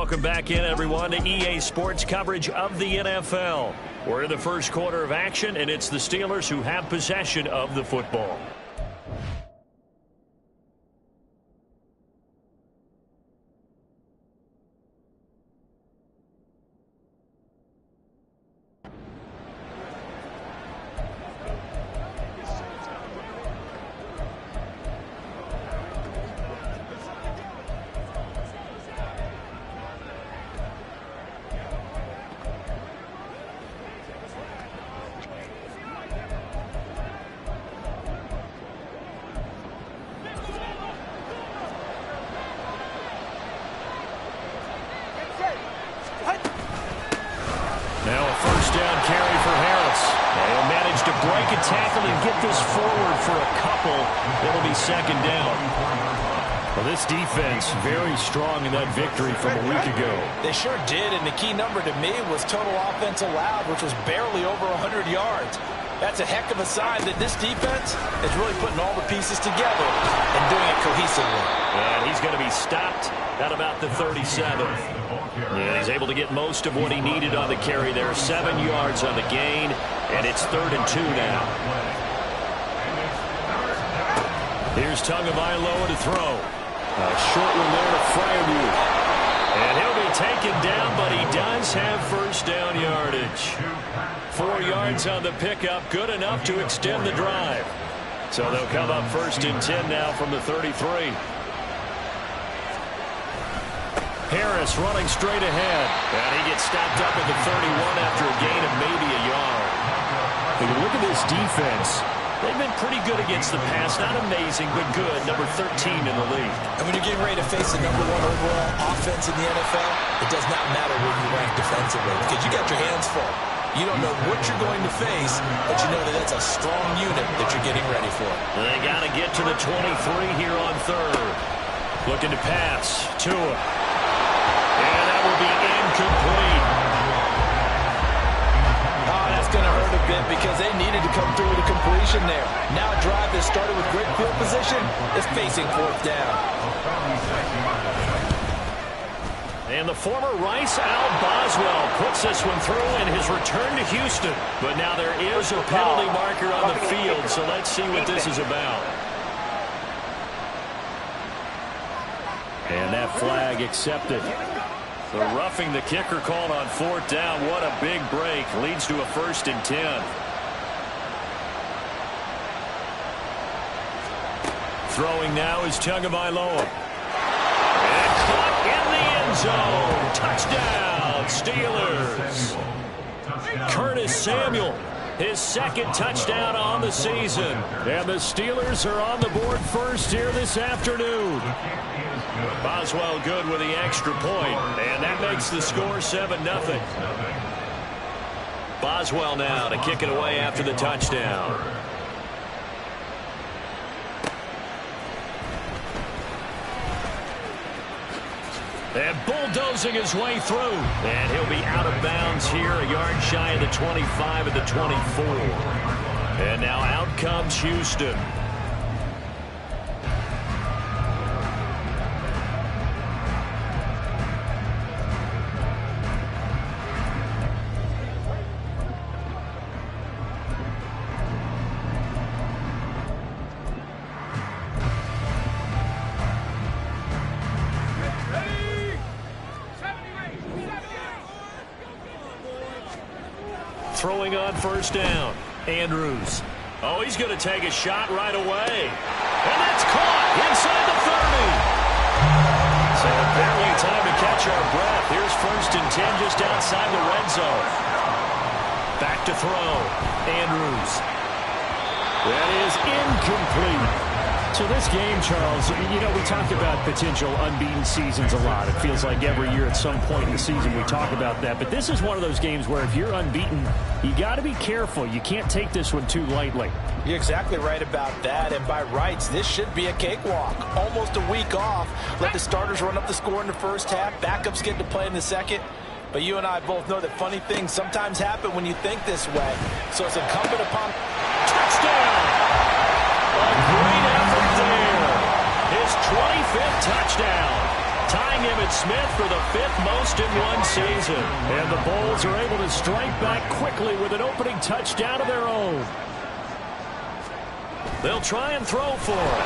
Welcome back in, everyone, to EA Sports coverage of the NFL. We're in the first quarter of action, and it's the Steelers who have possession of the football. Now a first down carry for Harris. They'll manage to break a tackle and get this forward for a couple. It'll be second down. Well, this defense very strong in that victory from a week ago. They sure did, and the key number to me was total offense allowed, which was barely over 100 yards. That's a heck of a sign that this defense is really putting all the pieces together and doing it cohesively. And he's going to be stopped at about the 37. Yeah, he's able to get most of what he needed on the carry there. 7 yards on the gain, and it's 3rd and 2 now. Here's Tagovailoa to throw. A short one there to Freiermuth. And he'll be taken down, but he does have first down yardage. 4 yards on the pickup, good enough to extend the drive. So they'll come up 1st and 10 now from the 33. Harris running straight ahead. And he gets stopped up at the 31 after a gain of maybe a yard. When you look at this defense, they've been pretty good against the pass. Not amazing, but good. Number 13 in the league. And when you're getting ready to face the #1 overall offense in the NFL, it does not matter where you rank defensively because you got your hands full. You don't know what you're going to face, but you know that that's a strong unit that you're getting ready for. They got to get to the 23 here on 3rd. Looking to pass. Tua. And that will be incomplete. Oh, that's going to hurt a bit because they needed to come through with a completion there. Now a drive that started with great field position is facing 4th down. And the former Rice Al Boswell puts this one through in his return to Houston. But now there is a penalty marker on the field, so let's see what this is about. And that flag accepted. The roughing the kicker called on 4th down. What a big break. Leads to a 1st and 10. Throwing now is Tagovailoa. And caught in the end zone. Touchdown, Steelers. Curtis Samuel, his 2nd touchdown on the season. And the Steelers are on the board first here this afternoon. Boswell good with the extra point, and that makes the score 7-0. Boswell now to kick it away after the touchdown. And bulldozing his way through. And he'll be out of bounds here, a yard shy of the 25 at the 24. And now out comes Houston. Throwing on 1st down. Andrews. Oh, he's going to take a shot right away. And that's caught inside the 30. So barely time to catch our breath. Here's 1st and 10 just outside the red zone. Back to throw. Andrews. That is incomplete. So this game, Charles, you know, we talk about potential unbeaten seasons a lot. It feels like every year at some point in the season we talk about that. But this is one of those games where if you're unbeaten, you got to be careful. You can't take this one too lightly. You're exactly right about that. And by rights, this should be a cakewalk. Almost a week off. Let the starters run up the score in the first half. Backups get to play in the second. But you and I both know that funny things sometimes happen when you think this way. So it's incumbent upon... Touchdown! A great effort there. His 25th touchdown. Tying him at Smith for the 5th most in one season. And the Bulls are able to strike back quickly with an opening touchdown of their own. They'll try and throw for it.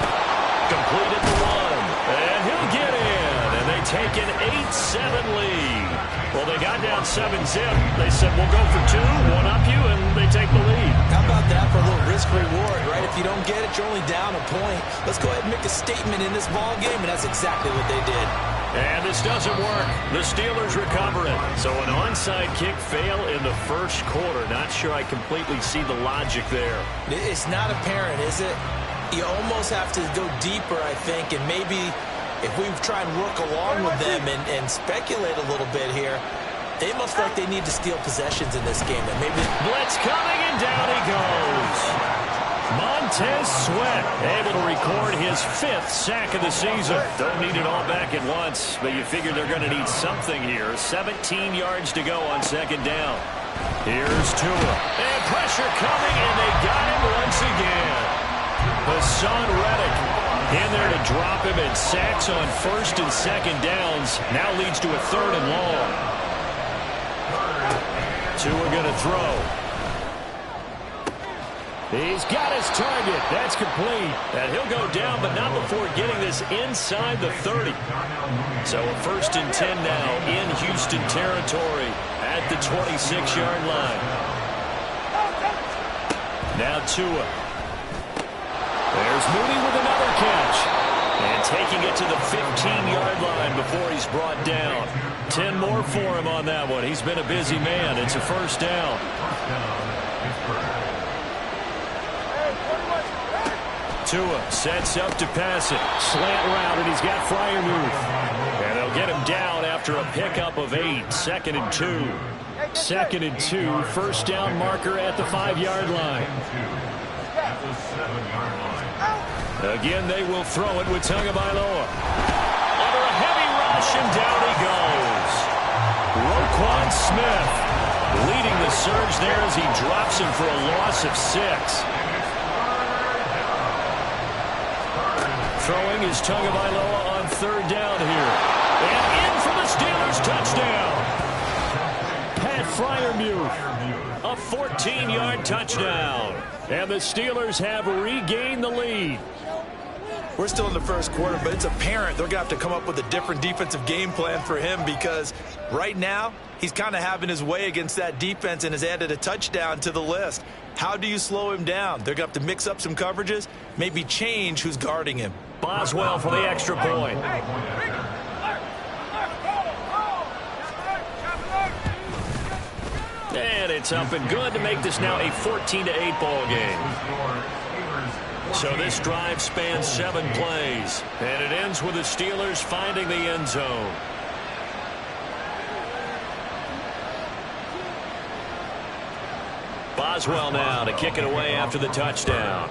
Completed the 1. And he'll get in. And they take an 8-7 lead. Well, they got down 7-zip. They said, we'll go for 2, one up you, and they take the lead. How about that for a little risk-reward, right? If you don't get it, you're only down a point. Let's go ahead and make a statement in this ball game, and that's exactly what they did. And this doesn't work. The Steelers recover it. So an onside kick fail in the first quarter. Not sure I completely see the logic there. It's not apparent, is it? You almost have to go deeper, I think, and maybe if we try and work along with them and speculate a little bit here, they must feel like they need to steal possessions in this game. And maybe Blitz coming, and down he goes. Montez Sweat able to record his 5th sack of the season. Don't need it all back at once, but you figure they're going to need something here. 17 yards to go on 2nd down. Here's Tua. And pressure coming, and they got him once again. Hassan Reddick in there to drop him, and sacks on 1st and 2nd downs. Now leads to a 3rd and long. Tua going to throw. He's got his target. That's complete. And he'll go down, but not before getting this inside the 30. So a 1st and 10 now in Houston territory at the 26-yard line. Now Tua. There's Mooney with another catch. And taking it to the 15-yard line before he's brought down. 10 more for him on that one. He's been a busy man. It's a 1st down. Tua sets up to pass it. Slant route, and he's got Freiermuth. And they'll get him down after a pickup of 8. 2nd and 2. 2nd and 2. 1st down marker at the 5-yard line. Again, they will throw it with Tagovailoa. Under a heavy rush, and down he goes. Roquan Smith leading the surge there as he drops him for a loss of 6. Throwing is Tagovailoa on 3rd down here. And in for the Steelers touchdown. Pat Freiermuth. A 14-yard touchdown. And the Steelers have regained the lead. we're still in the first quarter, but it's apparent they're going to have to come up with a different defensive game plan for him, because right now he's kind of having his way against that defense and has added a touchdown to the list. How do you slow him down? They're going to have to mix up some coverages, maybe change who's guarding him. Boswell for the extra point. And it's up and good to make this now a 14-8 ball game. So this drive spans 7 plays, and it ends with the Steelers finding the end zone. Boswell now to kick it away after the touchdown.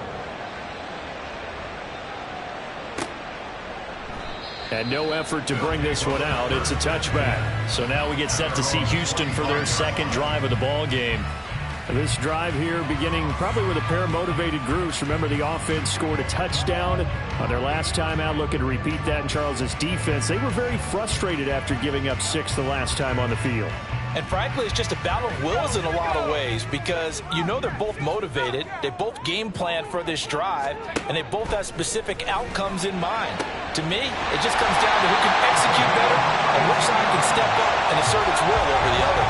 And no effort to bring this one out. It's a touchback. So now we get set to see Houston for their second drive of the ball game. This drive here beginning probably with a pair of motivated groups. Remember, the offense scored a touchdown on their last time out. Looking to repeat that in Charles's defense. They were very frustrated after giving up 6 the last time on the field. And frankly, it's just a battle of wills in a lot of ways, because you know they're both motivated, they both game plan for this drive, and they both have specific outcomes in mind. To me, it just comes down to who can execute better and which side can step up and assert its will over the other.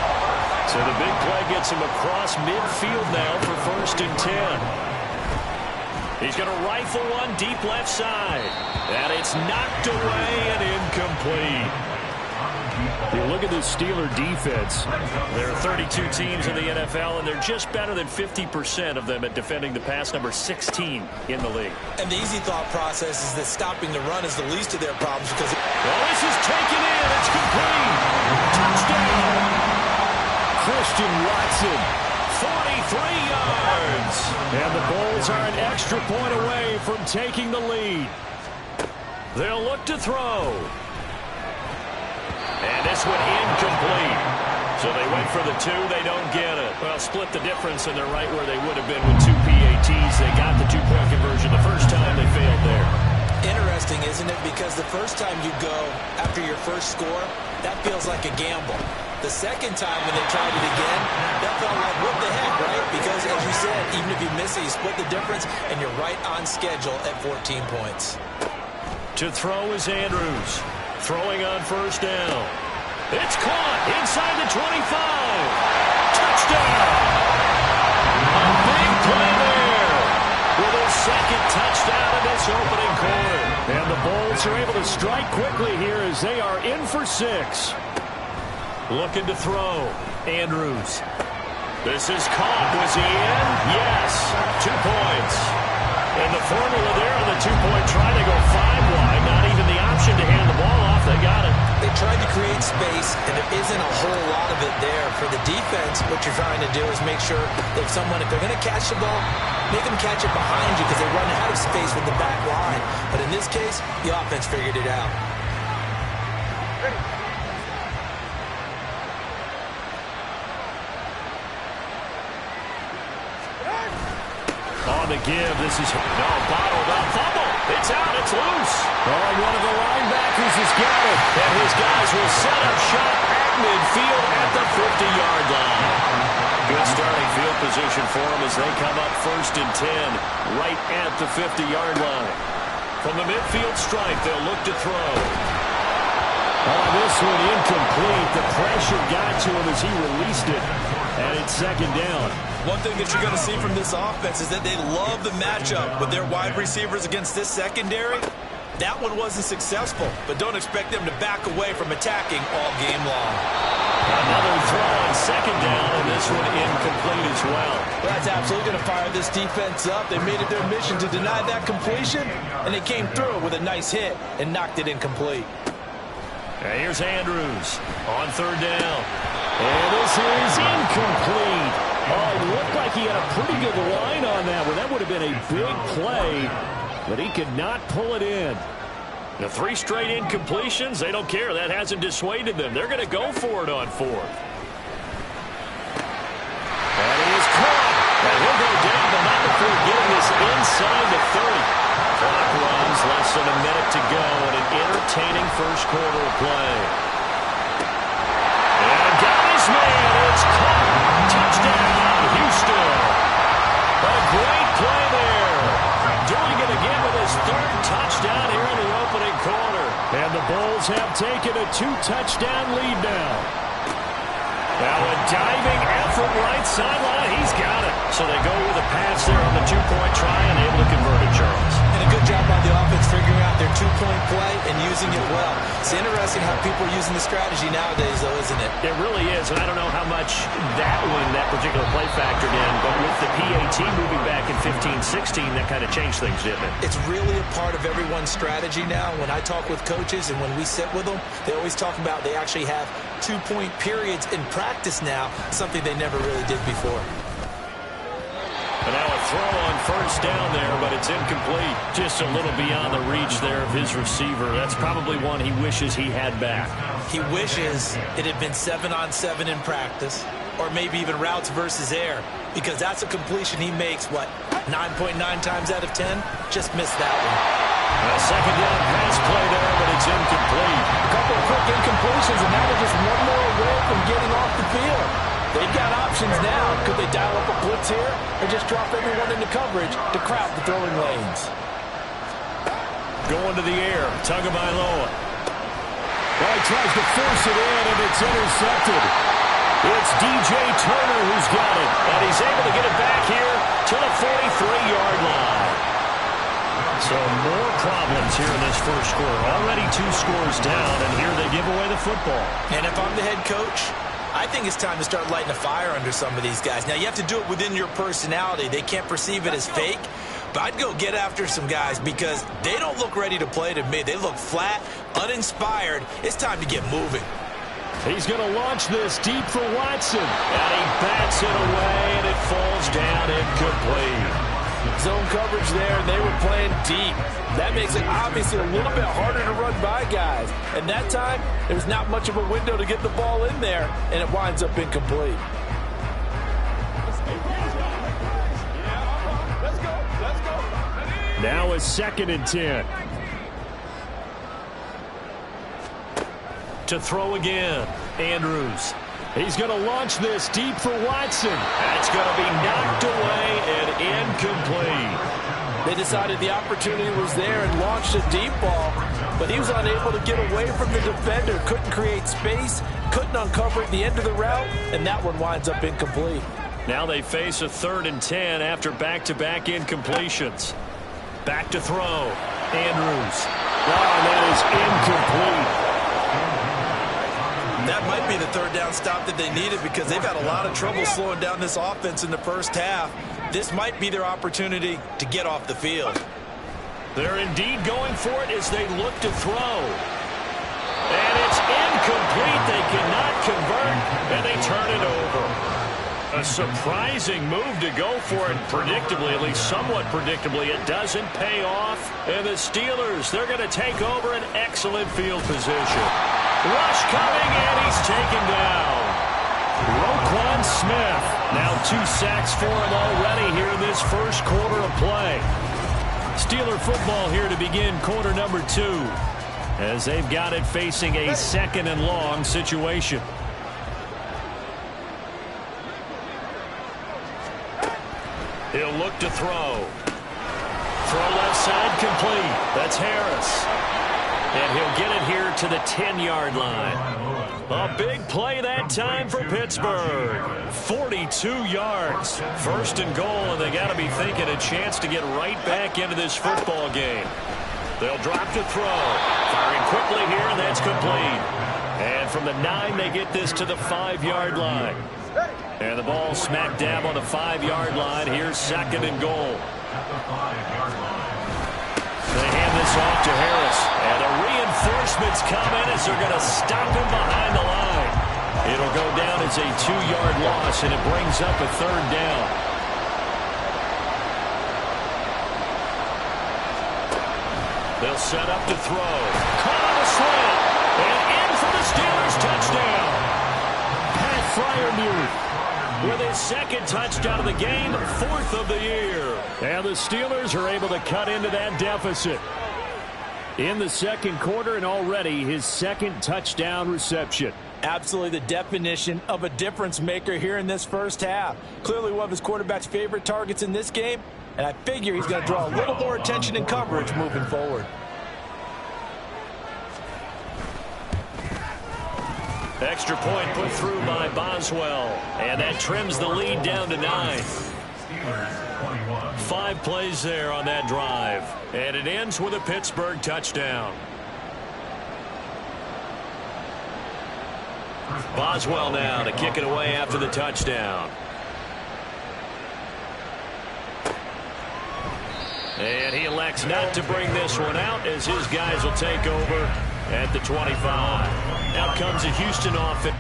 So the big play gets him across midfield now for 1st and 10. He's going to rifle one deep left side. And it's knocked away and incomplete. You look at this Steeler defense. There are 32 teams in the NFL, and they're just better than 50% of them at defending the pass, number 16 in the league. And the easy thought process is that stopping the run is the least of their problems, because well, this is taken in. It's complete. Touchdown. Christian Watson. 43 yards. And the Bulls are an extra point away from taking the lead. They'll look to throw. And this one incomplete. So they went for the 2. They don't get it. Well, split the difference, and they're right where they would have been with 2 PATs. They got the 2-point conversion the first time. They failed there. interesting, isn't it? Because because the first time you go after your first score, that feels like a gamble. The second time when they tried it again, that felt like, what the heck, right? Because, as you said, even if you miss it, you split the difference, and you're right on schedule at 14 points. To throw is Andrews. Throwing on first down. It's caught inside the 25. Touchdown! A big play there with a second touchdown in this opening quarter. And the Bulls are able to strike quickly here as they are in for 6. Looking to throw. Andrews. This is caught. Was he in? Yes. 2 points. And the formula there on the two-point try, they go 5 wide. Not even the option to hand the ball off. They got it. They tried to create space, and there isn't a whole lot of it there. For the defense, what you're trying to do is make sure that if they're going to catch the ball, make them catch it behind you because they run out of space with the back line. But in this case, the offense figured it out. On the give, this is bottled up. Fumble. It's out. It's loose. Oh, one of the linebackers has got it. And his guys will set up shop at midfield at the 50-yard line. Good starting field position for them as they come up 1st and 10 right at the 50-yard line. From the midfield stripe, they'll look to throw. Oh, this one incomplete. The pressure got to him as he released it. And it's 2nd down. One thing that you're going to see from this offense is that they love the matchup with their wide receivers against this secondary. That one wasn't successful, but don't expect them to back away from attacking all game long. Another throw on 2nd down, and this one incomplete as well. That's absolutely going to fire this defense up. They made it their mission to deny that completion, and they came through with a nice hit and knocked it incomplete. And here's Andrews on 3rd down. And this is incomplete. Oh, it looked like he had a pretty good line on that one. That would have been a big play, but he could not pull it in. The 3 straight incompletions, they don't care. That hasn't dissuaded them. They're going to go for it on 4th. And he is caught. And he'll go down, but not before getting this inside the 30. Clock runs, less than a minute to go, and an entertaining first quarter of play. And got his man. It's caught. Touchdown, Houston. A great play there. Doing it again with his 3rd touchdown here in the opening quarter. And the Bulls have taken a 2-touchdown lead now. Now a diving effort right sideline. He's got it. So they go with a pass there on the 2-point try and able to convert it, Charles. And a good job by the offense figuring out their 2-point play and using it well. It's interesting how people are using the strategy nowadays, though, isn't it? It really is, and I don't know how much that particular play factored in, but with the PAT moving back in 15-16, that kind of changed things, didn't it? It's really a part of everyone's strategy now. When I talk with coaches and when we sit with them, they always talk about they actually have 2-point periods in practice now, something they never really did before. And now a throw on 1st down there, but it's incomplete. Just a little beyond the reach there of his receiver. That's probably one he wishes he had back. He wishes it had been 7-on-7 in practice, or maybe even routes versus air, because that's a completion he makes, 9.9 times out of 10? Just missed that one. A 2nd down pass play there, but it's incomplete. A couple of quick incompletions, and now they're just one more away from getting off the field. They've got options now. Could they dial up a blitz here or just drop everyone into coverage to crowd the throwing lanes? Going to the air, Tagovailoa. Well, he tries to force it in, and it's intercepted. It's DJ Turner who's got it, and he's able to get it back here to the 43-yard line. So more problems here in this first quarter. Already 2 scores down, and here they give away the football. And if I'm the head coach, I think it's time to start lighting a fire under some of these guys. Now, you have to do it within your personality. They can't perceive it as fake. But I'd go get after some guys because they don't look ready to play to me. They look flat, uninspired. It's time to get moving. He's going to launch this deep for Watson. And he bats it away, and it falls down incomplete. Zone coverage there, and they were playing deep. That makes it obviously a little bit harder to run by guys. And that time, there was not much of a window to get the ball in there, and it winds up incomplete. Now a 2nd and 10. To throw again. Andrews. He's going to launch this deep for Watson. That's going to be knocked away and incomplete. They decided the opportunity was there and launched a deep ball, but he was unable to get away from the defender. Couldn't create space, couldn't uncover at the end of the route, and that one winds up incomplete. Now they face a 3rd and 10 after back-to-back incompletions. Back to throw. Andrews. Oh, that is incomplete. That might be the 3rd down stop that they needed because they've had a lot of trouble slowing down this offense in the first half. This might be their opportunity to get off the field. They're indeed going for it as they look to throw. And it's incomplete. They cannot convert, and they turn it over. A surprising move to go for it. Predictably, at least somewhat predictably, it doesn't pay off. And the Steelers, they're going to take over an excellent field position. Rush coming, and he's taken down. Roquan Smith. Now 2 sacks for him already here in this first quarter of play. Steeler football here to begin quarter number 2, as they've got it facing a 2nd and long situation. He'll look to throw. Throw left side complete. That's Harris. And he'll get it here to the 10-yard line. A big play that time for Pittsburgh. 42 yards. 1st and goal, and they got to be thinking a chance to get right back into this football game. They'll drop to throw. Firing quickly here, and that's complete. And from the 9, they get this to the 5-yard line. And the ball smack dab on the 5-yard line. Here's 2nd and goal. They hand this off to Harris. And the reinforcements come in as they're going to stop him behind the line. It'll go down as a 2-yard loss, and it brings up a 3rd down. They'll set up to throw. Caught on the slant. And in for the Steelers touchdown. Pat Fryermuth with his 2nd touchdown of the game, 4th of the year. And the Steelers are able to cut into that deficit in the 2nd quarter, and already his 2nd touchdown reception. Absolutely the definition of a difference maker here in this first half. Clearly one of his quarterback's favorite targets in this game, and I figure he's going to draw a little more attention and coverage moving forward. Extra point put through by Boswell, and that trims the lead down to 9. 5 plays there on that drive, and it ends with a Pittsburgh touchdown. Boswell now to kick it away after the touchdown. And he elects not to bring this one out as his guys will take over at the 25. Now comes a Houston offense.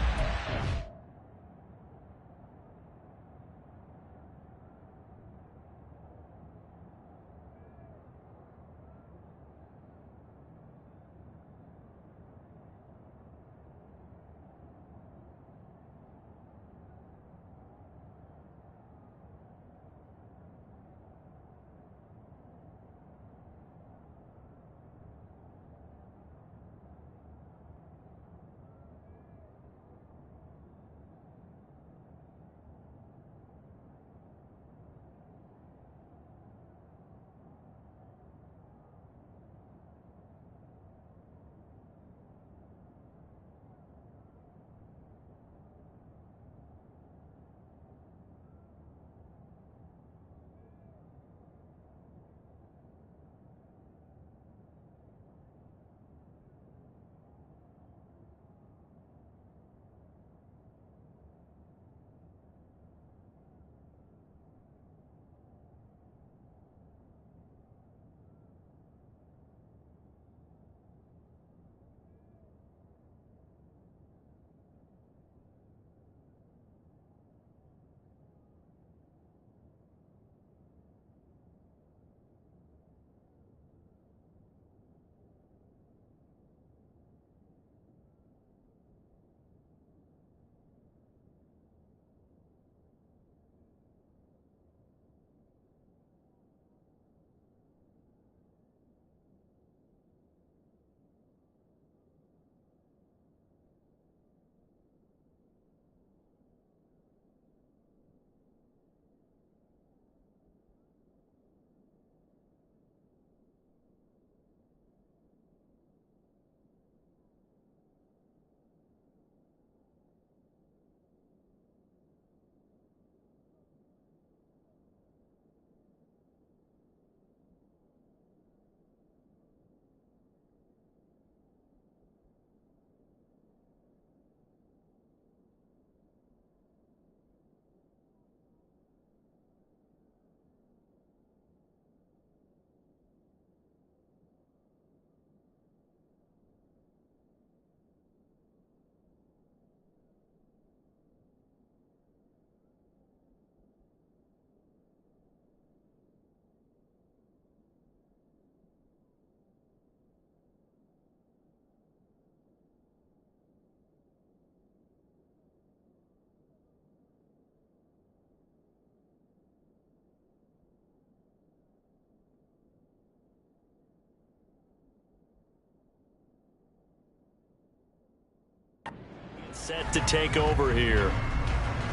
Set to take over here.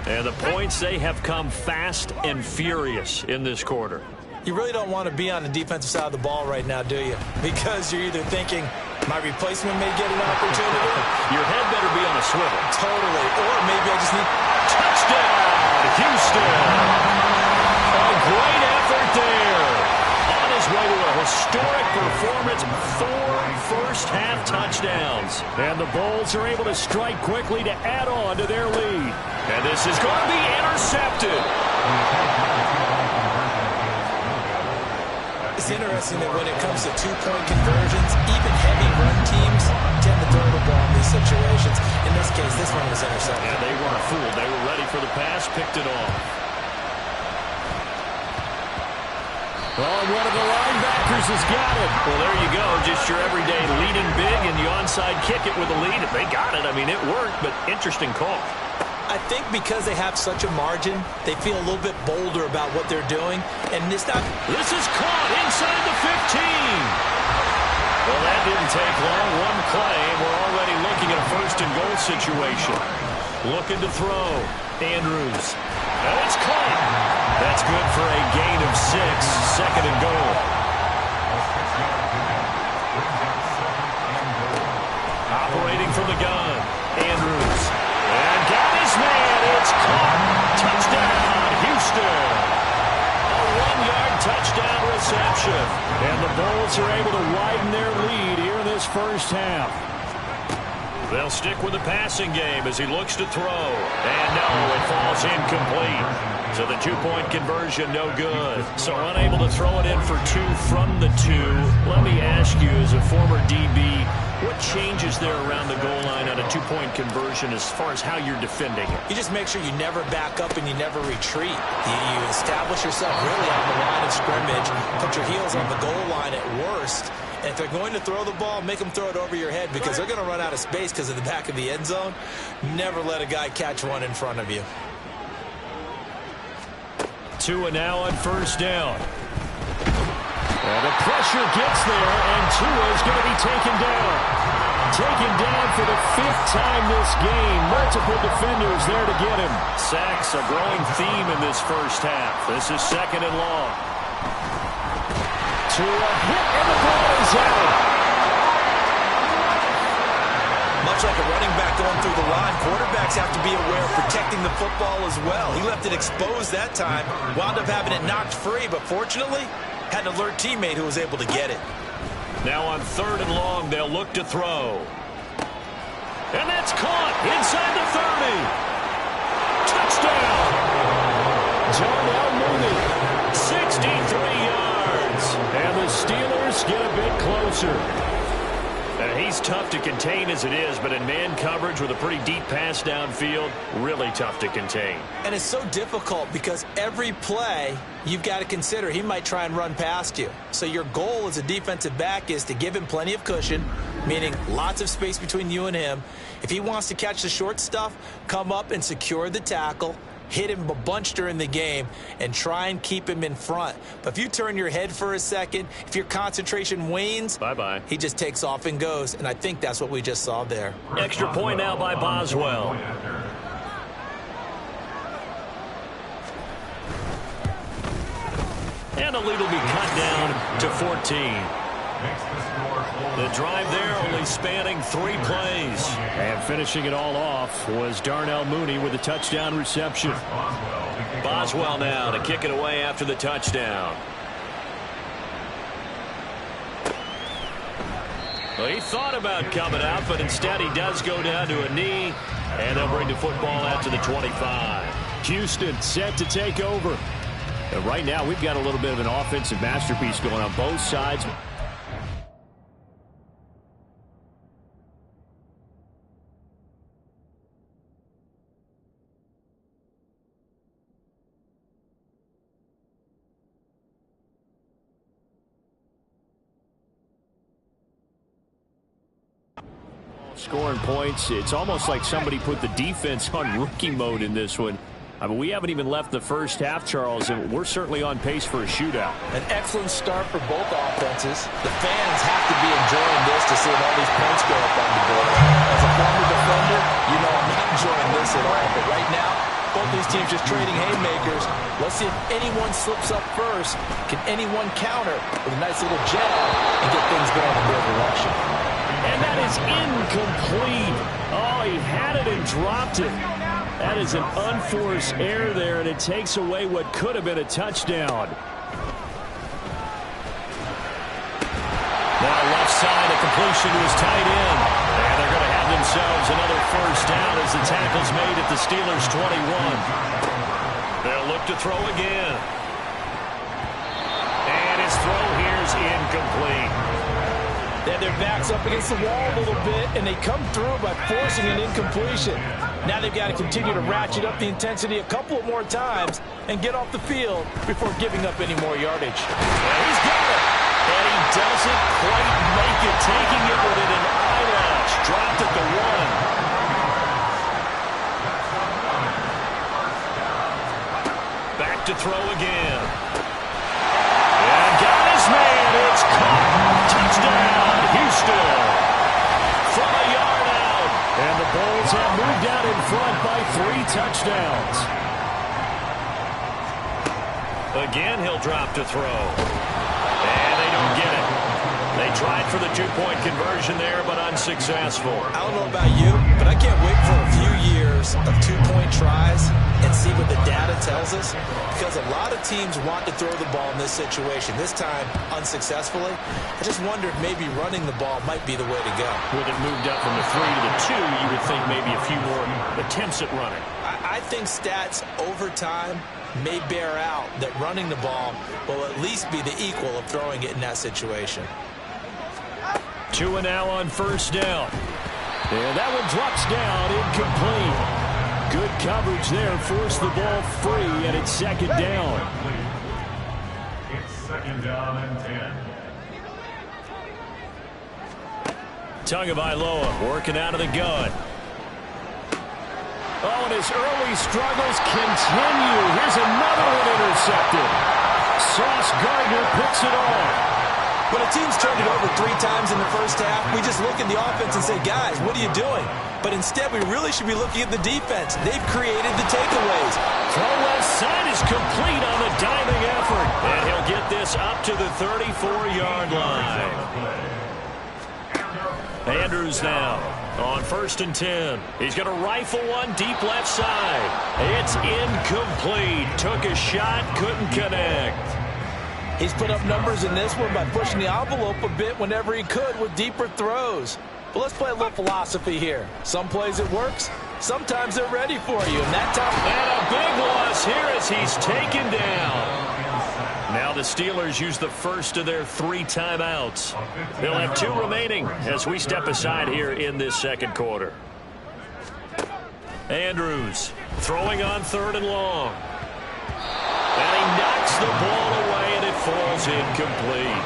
And the points, they have come fast and furious in this quarter. You really don't want to be on the defensive side of the ball right now, do you? Because you're either thinking, my replacement may get an opportunity. Your head better be on a swivel. Totally. Or maybe I just need... Touchdown, Houston. A great effort there. On his way to a historic performance, 4 first-half touchdowns. And the Bulls are able to strike quickly to add on to their lead. And this is going to be intercepted. It's interesting that when it comes to two-point conversions, even heavy run teams tend to throw the ball in these situations. In this case, this one was intercepted. Yeah, they weren't fooled. They were ready for the pass, picked it off. Oh, and one of the linebackers has got it. Well, there you go. Just your everyday leading big, and you onside kick it with a lead. If they got it, I mean, it worked, but interesting call. I think because they have such a margin, they feel a little bit bolder about what they're doing. And it's not... This is caught inside the 15. Well, that didn't take long. One play, and we're already looking at a first-and-goal situation. Looking to throw. Andrews. And it's caught. That's good for a gain of 6. Second and goal. Operating from the gun. Andrews. And got his man. It's caught. Touchdown, Houston. A 1-yard touchdown reception. And the Bulls are able to widen their lead here in this first half. They'll stick with the passing game as he looks to throw. And no, it falls incomplete. So the 2-point conversion, no good. So unable to throw it in for 2 from the 2. Let me ask you, as a former DB, what changes there around the goal line on a 2-point conversion as far as how you're defending it? You just make sure you never back up and you never retreat. You establish yourself really on the line of scrimmage, put your heels on the goal line at worst. And if they're going to throw the ball, make them throw it over your head because they're going to run out of space because of the back of the end zone. Never let a guy catch one in front of you. Tua now on first down. And the pressure gets there, and Tua is going to be taken down. Taken down for the 5th time this game. Multiple defenders there to get him. Sacks, a growing theme in this first half. This is second and long. Tua hit, and the ball is out. Much like a running back going through the line, quarterbacks have to be aware of protecting the football as well. He left it exposed that time, wound up having it knocked free, but fortunately, had an alert teammate who was able to get it. Now on third and long, they'll look to throw. And that's caught inside the 30. Touchdown! Darnell Mooney. 63 yards. And the Steelers get a bit closer. He's tough to contain as it is, but in man coverage with a pretty deep pass downfield, really tough to contain. And it's so difficult because every play you've got to consider he might try and run past you. So your goal as a defensive back is to give him plenty of cushion, meaning lots of space between you and him. If he wants to catch the short stuff, come up and secure the tackle, hit him a bunch during the game, and try and keep him in front. But if you turn your head for a second, if your concentration wanes, bye-bye. He just takes off and goes, and I think that's what we just saw there. Extra point now by Boswell. And the lead will be cut down to 14. The drive there only spanning 3 plays. And finishing it all off was Darnell Mooney with a touchdown reception. Boswell now to kick it away after the touchdown. Well, he thought about coming out, but instead he does go down to a knee, and they'll bring the football out to the 25. Houston set to take over. And right now we've got a little bit of an offensive masterpiece going on both sides. Scoring points. It's almost like somebody put the defense on rookie mode in this one. I mean, we haven't even left the first half, Charles, and we're certainly on pace for a shootout. An excellent start for both offenses. The fans have to be enjoying this to see all these points go up on the board. As a former defender, you know I'm not enjoying this at all. But right now, both these teams just trading haymakers. Let's see if anyone slips up first. Can anyone counter with a nice little jab and get things going in their direction? And that is incomplete. Oh, he had it and dropped it. That is an unforced error there, and it takes away what could have been a touchdown. Now left side, a completion to his tight end. And they're going to have themselves another first down as the tackle's made at the Steelers' 21. They'll look to throw again. And his throw here's incomplete. They have their backs up against the wall a little bit, and they come through by forcing an incompletion. Now they've got to continue to ratchet up the intensity a couple of more times and get off the field before giving up any more yardage. Well, he's got it. And he doesn't quite make it, taking it within an eyelash. Dropped at the 1. Back to throw again. And got his man. It's caught. Touchdown, Houston. From a yard out. And the Bulls have moved out in front by 3 touchdowns. Again, he'll drop to throw. And they don't get it. They tried for the 2-point conversion there, but unsuccessful. I don't know about you, but I can't wait for a few years of 2-point tries and see what the data tells us, because a lot of teams want to throw the ball in this situation. This time, unsuccessfully. I just wonder if maybe running the ball might be the way to go. With it moved up from the 3 to the 2, you would think maybe a few more attempts at running. I think stats over time may bear out that running the ball will at least be the equal of throwing it in that situation. 2 and now on first down. And that one drops down, incomplete. Good coverage there, forced the ball free, and it's second down. It's second down and 10. Tagovailoa working out of the gun. Oh, and his early struggles continue. Here's another one intercepted. Sauce Gardner picks it off. When a team's turned it over 3 times in the first half, we just look at the offense and say, guys, what are you doing? But instead, we really should be looking at the defense. They've created the takeaways. Throw left side is complete on the diving effort. And he'll get this up to the 34-yard line. Andrews now on 1st and 10. He's going to rifle one deep left side. It's incomplete. Took a shot, couldn't connect. He's put up numbers in this one by pushing the envelope a bit whenever he could with deeper throws. But let's play a little philosophy here. Some plays it works. Sometimes they're ready for you. And that time... And a big loss here as he's taken down. Now the Steelers use the first of their 3 timeouts. They'll have 2 remaining as we step aside here in this second quarter. Andrews throwing on 3rd and long. And he knocks the ball away, and it falls incomplete.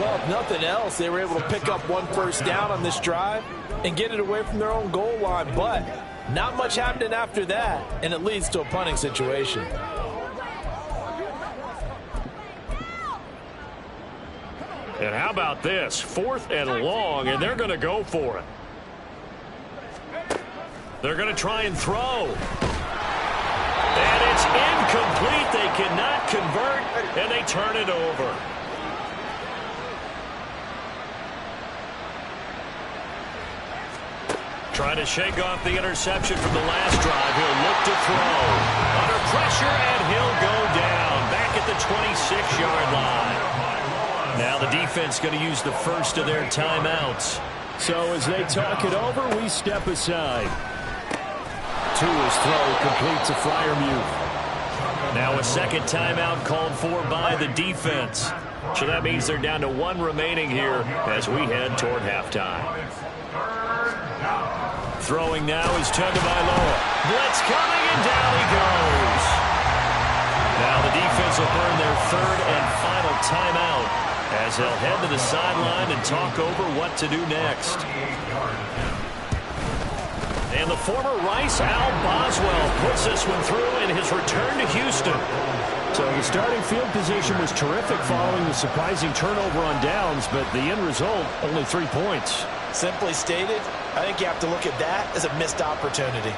Well, if nothing else, they were able to pick up 1 first down on this drive and get it away from their own goal line. But not much happening after that, and it leads to a punting situation. And how about this? 4th and long, and they're going to go for it. They're going to try and throw. And it's incomplete. They cannot convert, and they turn it over. Trying to shake off the interception from the last drive. He'll look to throw. Under pressure, and he'll go down. Back at the 26-yard line. Now the defense going to use the first of their timeouts. So as they talk it over, we step aside. Tua's throw completes a Freiermuth. Now a second timeout called for by the defense. So that means they're down to 1 remaining here as we head toward halftime. Throwing now is Tagovailoa. Blitz coming, and down he goes. Now the defense will burn their 3rd and final timeout as they'll head to the sideline and talk over what to do next. And the former Rice Al Boswell puts this one through in his return to Houston. So the starting field position was terrific following the surprising turnover on downs, but the end result, only 3 points. Simply stated, I think you have to look at that as a missed opportunity.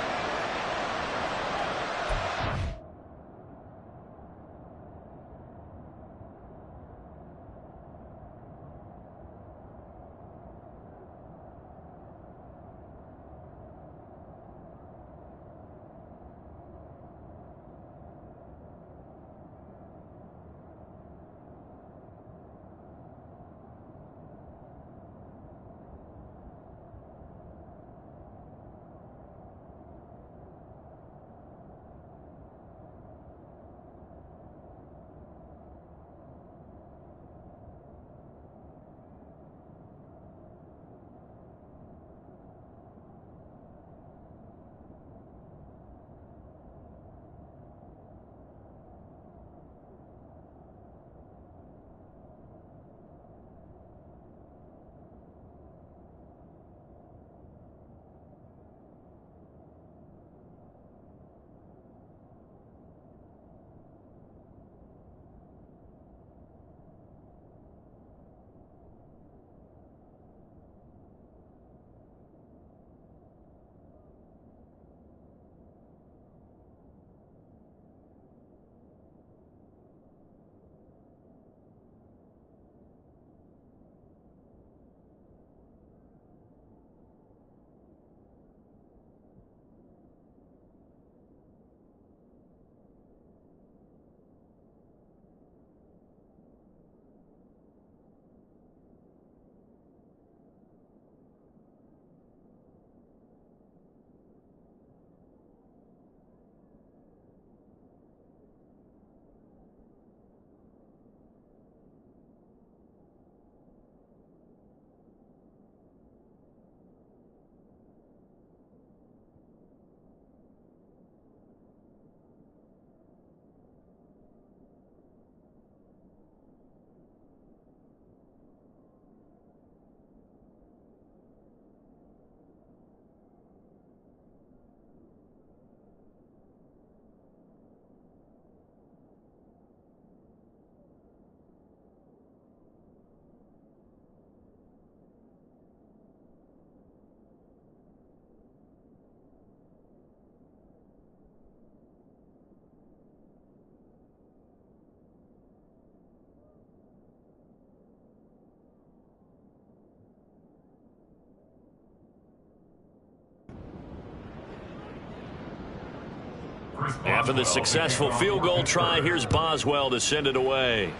After the successful field goal try, here's Boswell to send it away.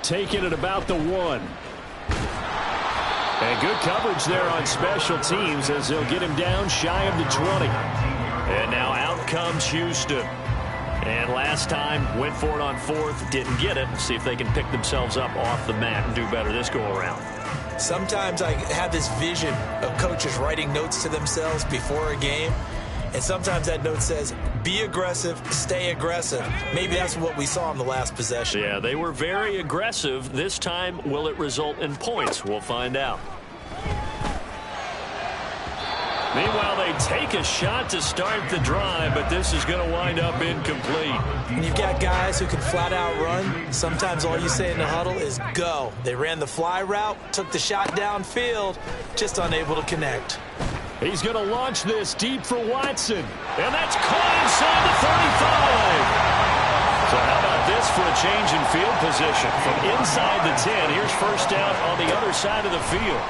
Taking it about the 1. And good coverage there on special teams as they'll get him down shy of the 20. And now out comes Houston. And last time, went for it on 4th, didn't get it. See if they can pick themselves up off the mat and do better this go-around. Sometimes I have this vision of coaches writing notes to themselves before a game. And sometimes that note says, be aggressive, stay aggressive. Maybe that's what we saw in the last possession. Yeah, they were very aggressive. This time, will it result in points? We'll find out. Meanwhile, they take a shot to start the drive, but this is going to wind up incomplete. When you've got guys who can flat out run, sometimes all you say in the huddle is go. They ran the fly route, took the shot downfield, just unable to connect. He's going to launch this deep for Watson. And that's caught inside the 35. So how about this for a change in field position? From inside the 10, here's first down on the other side of the field.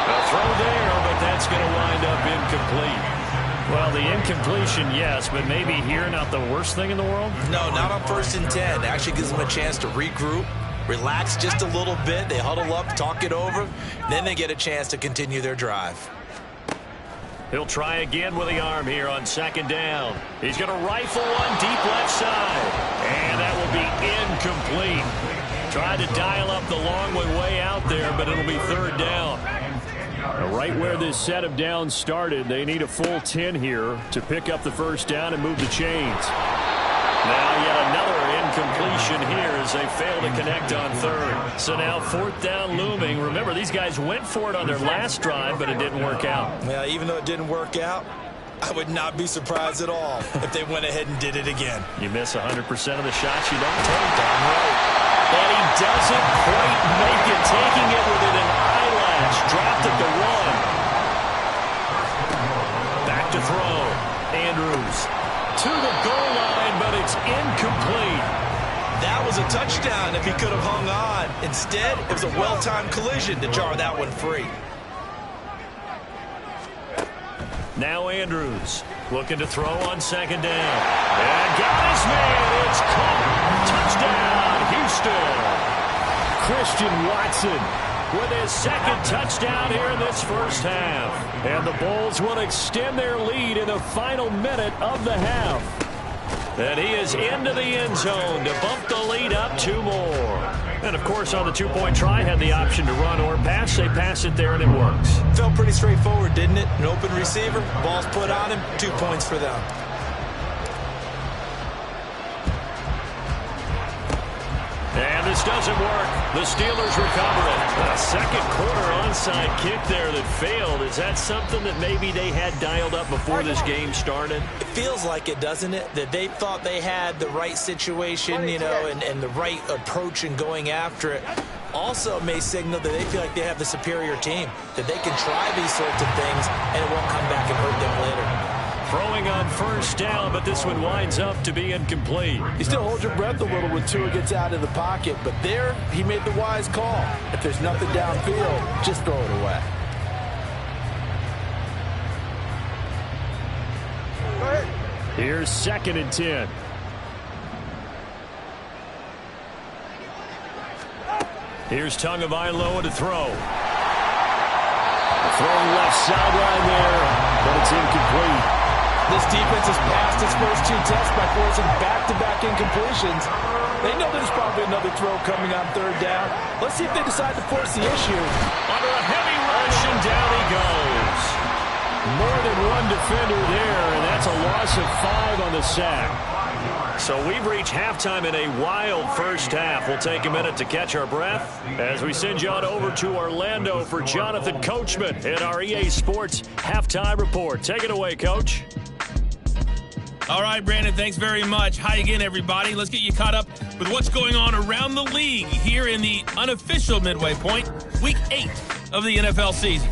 A throw there, but that's going to wind up incomplete. Well, the incompletion, yes, but maybe here not the worst thing in the world? No, not on 1st and 10. It actually gives them a chance to regroup. Relax just a little bit. They huddle up, talk it over. Then they get a chance to continue their drive. He'll try again with the arm here on 2nd down. He's going to rifle one deep left side. And that will be incomplete. Tried to dial up the long way out there, but it'll be 3rd down. Right where this set of downs started, they need a full 10 here to pick up the first down and move the chains. Now yet another incompletion here Steelers. They fail to connect on third. So now fourth down looming. Remember, these guys went for it on their last drive, but it didn't work out. Yeah, even though it didn't work out, I would not be surprised at all if they went ahead and did it again. You miss 100% of the shots you don't take. Damn right. And he doesn't quite make it, taking it within an eyelash. Dropped at the 1. Back to throw. Andrews to the goal line, but it's incomplete. That was a touchdown if he could have hung on. Instead, it was a well-timed collision to jar that one free. Now Andrews looking to throw on second down. And got his man. It's caught. Touchdown, Houston. Christian Watson with his second touchdown here in this first half. And the Bulls will extend their lead in the final minute of the half. And he is into the end zone to bump the lead up 2 more. And, of course, on the two-point try, had the option to run or pass. They pass it there, and it works. Felt pretty straightforward, didn't it? An open receiver, ball's put on him, 2 points for them. And this doesn't work. The Steelers recover it. A second quarter onside kick there that failed. Is that something that maybe they had dialed up before this game started? It feels like it, doesn't it? That they thought they had the right situation, you know, and the right approach in going after it. Also may signal that they feel like they have the superior team, that they can try these sorts of things and it won't come back and hurt them later. Throwing on first down, but this one winds up to be incomplete. You still hold your breath a little when Tua gets out of the pocket, but there he made the wise call. If there's nothing downfield, just throw it away. Here's 2nd and 10. Here's Tagovailoa to throw. Throwing left sideline there, but it's incomplete. This defense has passed its first 2 tests by forcing back-to-back incompletions. They know there's probably another throw coming on third down. Let's see if they decide to force the issue. Under a heavy rush, and down he goes. More than one defender there, and that's a loss of 5 on the sack. So we've reached halftime in a wild first half. We'll take a minute to catch our breath as we send you on over to Orlando for Jonathan Coachman in our EA Sports Halftime Report. Take it away, Coach. All right, Brandon, thanks very much. Hi again, everybody. Let's get you caught up with what's going on around the league here in the unofficial midway point, Week 8 of the NFL season.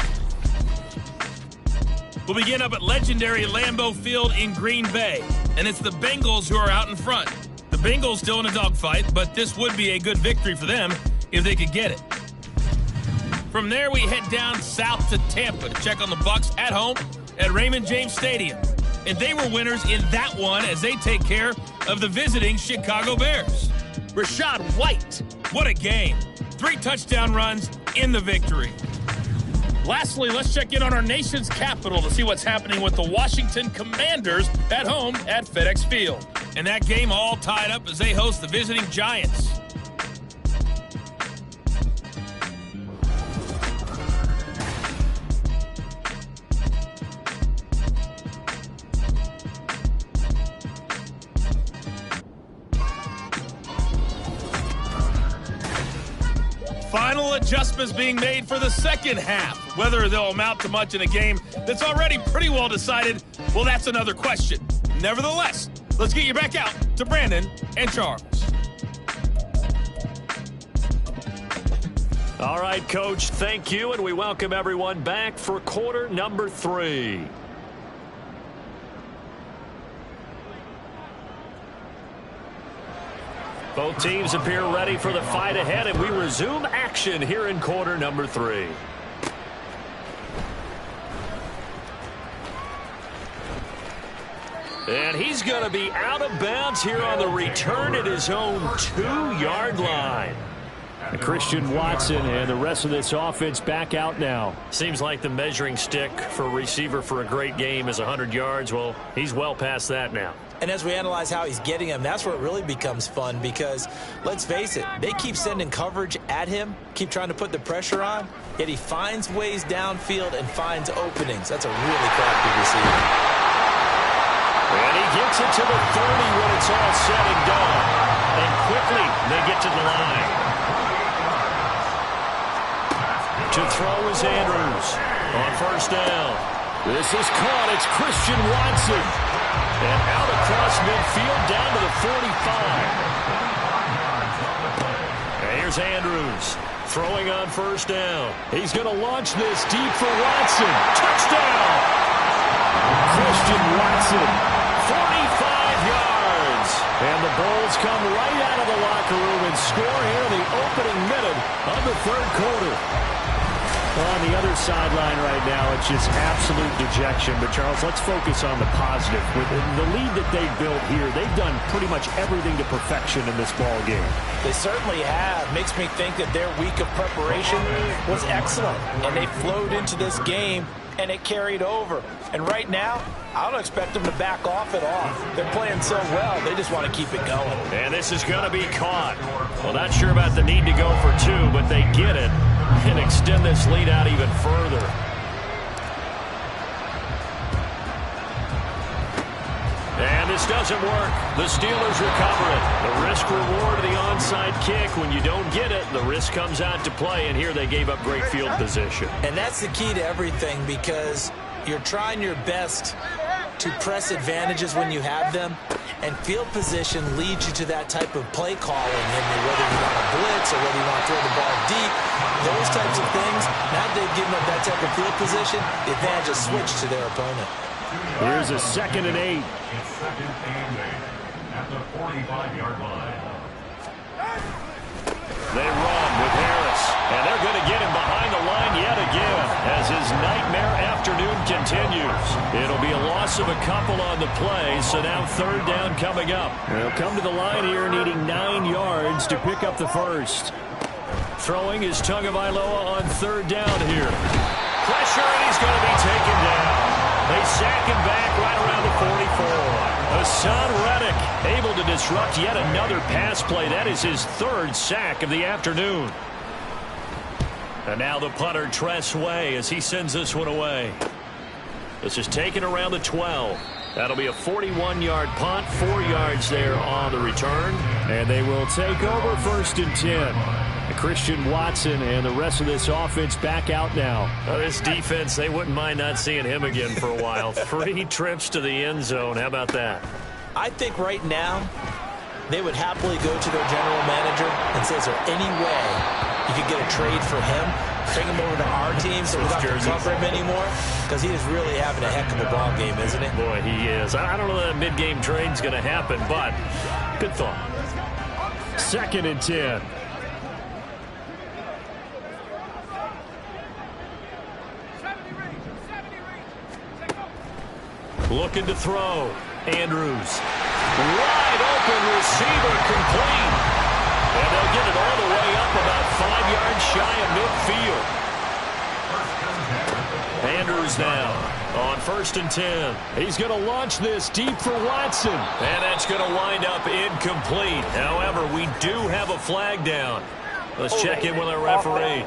We'll begin up at legendary Lambeau Field in Green Bay, and it's the Bengals who are out in front. The Bengals still in a dogfight, but this would be a good victory for them if they could get it. From there, we head down south to Tampa to check on the Bucs at home at Raymond James Stadium. And they were winners in that one as they take care of the visiting Chicago Bears. Rachaad White, what a game. 3 touchdown runs in the victory. Lastly, let's check in on our nation's capital to see what's happening with the Washington Commanders at home at FedEx Field. And that game all tied up as they host the visiting Giants. Final adjustments being made for the second half. Whether they'll amount to much in a game that's already pretty well decided, well, that's another question. Nevertheless, let's get you back out to Brandon and Charles. All right, Coach, thank you, and we welcome everyone back for quarter number 3. Both teams appear ready for the fight ahead, and we resume action here in quarter number 3. And he's going to be out of bounds here on the return at his own 2-yard line. Christian Watson and the rest of this offense back out now. Seems like the measuring stick for a receiver for a great game is 100 yards. Well, he's well past that now. And as we analyze how he's getting them, that's where it really becomes fun because, let's face it, they keep sending coverage at him, keep trying to put the pressure on, yet he finds ways downfield and finds openings. That's a really crafty receiver. And he gets it to the 30 when it's all said and done. And quickly, they get to To throw is Andrews on first down. This is caught. It's Christian Watson. And out across midfield down to the 45. And here's Andrews throwing on first down. He's going to launch this deep for Watson. Touchdown! Christian Watson, 45 yards. And the Bulls come right out of the locker room and score here in the opening minute of the third quarter. On the other sideline right now, it's just absolute dejection. But, Charles, let's focus on the positive. With the lead that they've built here, they've done pretty much everything to perfection in this ball game. They certainly have. Makes me think that their week of preparation was excellent. And they flowed into this game, and it carried over. And right now, I don't expect them to back off at all. They're playing so well, they just want to keep it going. And this is going to be caught. Well, not sure about the need to go for two, but they get it and extend this lead out even further. And this doesn't work. The Steelers recover it. The risk-reward of the onside kick. When you don't get it, the risk comes out to play, and here they gave up great field position. And that's the key to everything, because you're trying your best to press advantages when you have them, and field position leads you to that type of play calling, and whether you want to blitz or whether you want to throw the ball deep, those types of things. Now that they've given up that type of field position, the advantage is switched to their opponent. Here's a 2nd and 8. It's 2nd and 8 at the 45-yard line. They run with Harris, and they're going to get him behind the line yet again as his nightmare afternoon continues. It'll be a loss of a couple on the play, so now 3rd down coming up. They'll come to the line here needing 9 yards to pick up the first. Throwing is Tagovailoa on 3rd down here. Pressure, and he's going to be taken down. They sack him back right around the 44. Hassan Reddick able to disrupt yet another pass play. That is his 3rd sack of the afternoon. And now the punter, Tress Way, as he sends this one away. This is taken around the 12. That'll be a 41-yard punt, 4 yards there on the return. And they will take over 1st and 10. Christian Watson and the rest of this offense back out now. This defense, they wouldn't mind not seeing him again for a while. 3 trips to the end zone. How about that? I think right now they would happily go to their general manager and say, is there any way you could get a trade for him? Bring him over to our team so we don't have to cover him anymore? Because he is really having a heck of a ball game, isn't he? Boy, he is. I don't know that mid-game trade's going to happen, but good thought. 2nd and 10. Looking to throw. Andrews. Wide open receiver, complete. And they'll get it all the way up about 5 yards shy of midfield. Andrews now on 1st and 10. He's going to launch this deep for Watson. And that's going to wind up incomplete. However, we do have a flag down. Let's check in with our referee.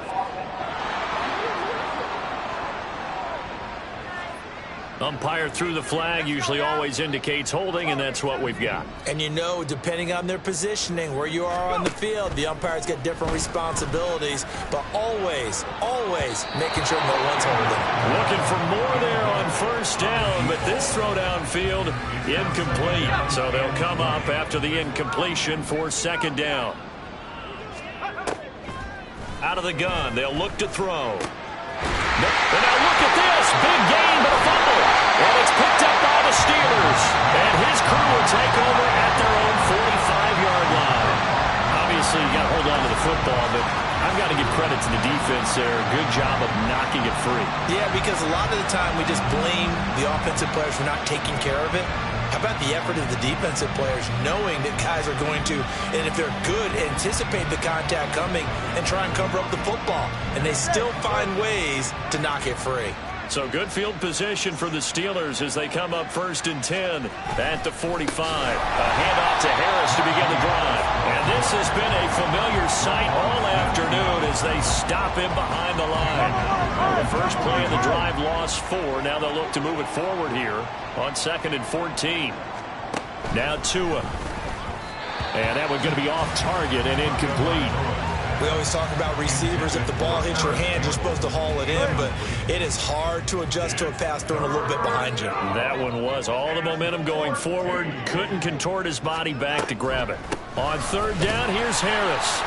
Umpire threw the flag, usually always indicates holding, and that's what we've got. And you know, depending on their positioning, where you are on the field, the umpire's got different responsibilities, but always, always making sure no one's holding. Looking for more there on 1st down, but this throw downfield, incomplete. So they'll come up after the incompletion for 2nd down. Out of the gun, they'll look to throw. And now look at this. Big gain, but a fumble. And it's picked up by the Steelers. And his crew will take over at their own 45-yard line. Obviously, you got to hold on to the football, but I've got to give credit to the defense there. Good job of knocking it free. Yeah, because a lot of the time we just blame the offensive players for not taking care of it. How about the effort of the defensive players knowing that guys are going to, and if they're good, anticipate the contact coming and try and cover up the football. And they still find ways to knock it free. So good field position for the Steelers as they come up 1st and 10 at the 45. A handoff to Harris to begin the drive. And this has been a familiar sight all afternoon as they stop him behind the line. The first play of the drive lost 4. Now they'll look to move it forward here on 2nd and 14. Now Tua. And that one's going to be off target and incomplete. We always talk about receivers. If the ball hits your hand, you're supposed to haul it in, but it is hard to adjust to a pass thrown a little bit behind you. That one was all the momentum going forward. Couldn't contort his body back to grab it. On third down, here's Harris.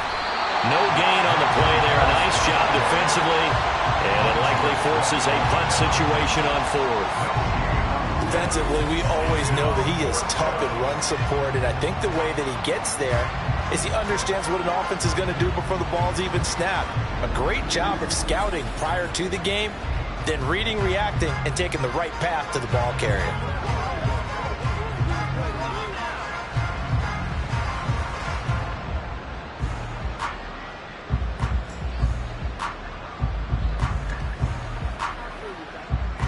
No gain on the play there. A nice job defensively, and it likely forces a punt situation on fourth. Defensively, we always know that he is tough in run support, and I think the way that he gets there is he understands what an offense is going to do before the ball's even snapped. A great job of scouting prior to the game, then reading, reacting, and taking the right path to the ball carrier.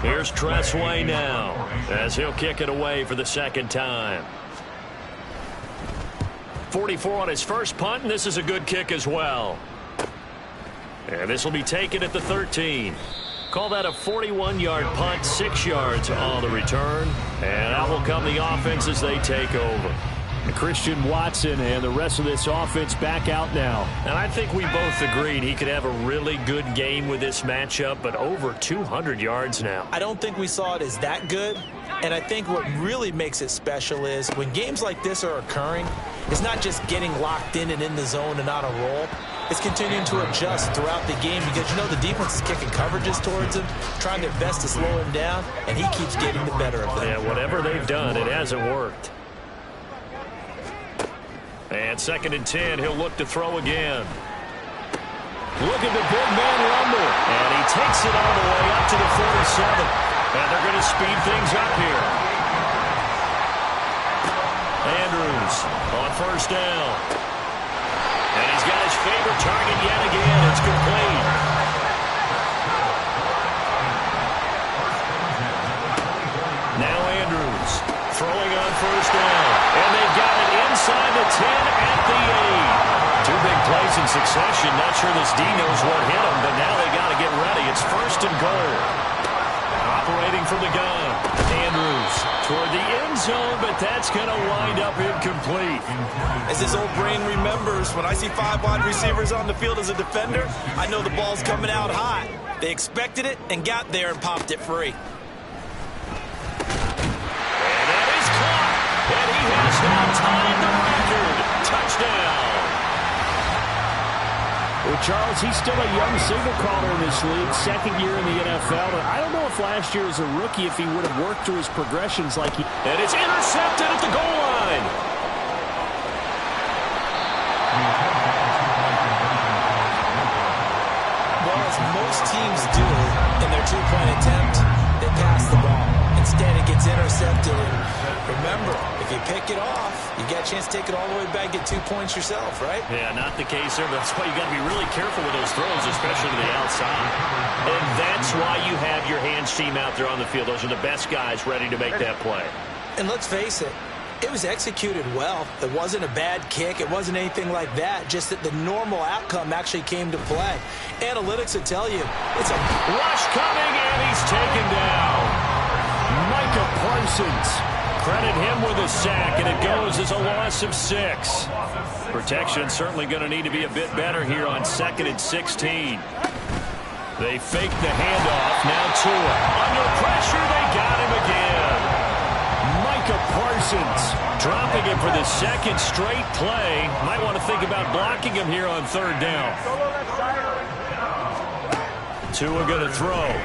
Here's Tressway now as he'll kick it away for the second time. 44 on his first punt, and this is a good kick as well. And this will be taken at the 13. Call that a 41-yard punt, 6 yards on the return. And out will come the offense as they take over. Christian Watson and the rest of this offense back out now. And I think we both agreed he could have a really good game with this matchup, but over 200 yards now. I don't think we saw it as that good, and I think what really makes it special is when games like this are occurring, it's not just getting locked in and in the zone and on a roll. It's continuing to adjust throughout the game because, you know, the defense is kicking coverages towards him, trying their best to slow him down, and he keeps getting the better of them. Yeah, whatever they've done, it hasn't worked. And 2nd and 10, he'll look to throw again. Look at the big man rumble. And he takes it all the way up to the 47. And they're going to speed things up here. Andrews on first down. And he's got his favorite target yet again. It's complete. Now Andrews throwing on first down. And they've got it inside the 10 at the 8. 2 big plays in succession. Not sure this D knows what hit him, but now they got to get ready. It's 1st and goal. Operating from the gun. Andrews toward the end zone, but that's going to wind up incomplete. As his old brain remembers, when I see 5 wide receivers on the field as a defender, I know the ball's coming out hot. They expected it and got there and popped it free. And he has now tied the record. Touchdown. Well, Charles, he's still a young signal caller in this league, 2nd year in the NFL. And I don't know if last year as a rookie if he would have worked through his progressions like he... And it's intercepted at the goal line. Well, as most teams do in their 2-point attempt, they pass the ball. Instead, it gets intercepted. And remember, if you pick it off, you get a chance to take it all the way back, get 2 points yourself, right? Yeah, not the case there. That's why you got to be really careful with those throws, especially to the outside. And that's why you have your hands team out there on the field. Those are the best guys ready to make that play. And let's face it, it was executed well. It wasn't a bad kick. It wasn't anything like that. Just that the normal outcome actually came to play. Analytics will tell you it's a rush coming, and he's taken down. Micah Parsons. Credit him with a sack, and it goes as a loss of 6. Protection certainly going to need to be a bit better here on 2nd and 16. They fake the handoff. Now Tua. Under pressure, they got him again. Micah Parsons dropping him for the 2nd straight play. Might want to think about blocking him here on 3rd down. Tua going to throw.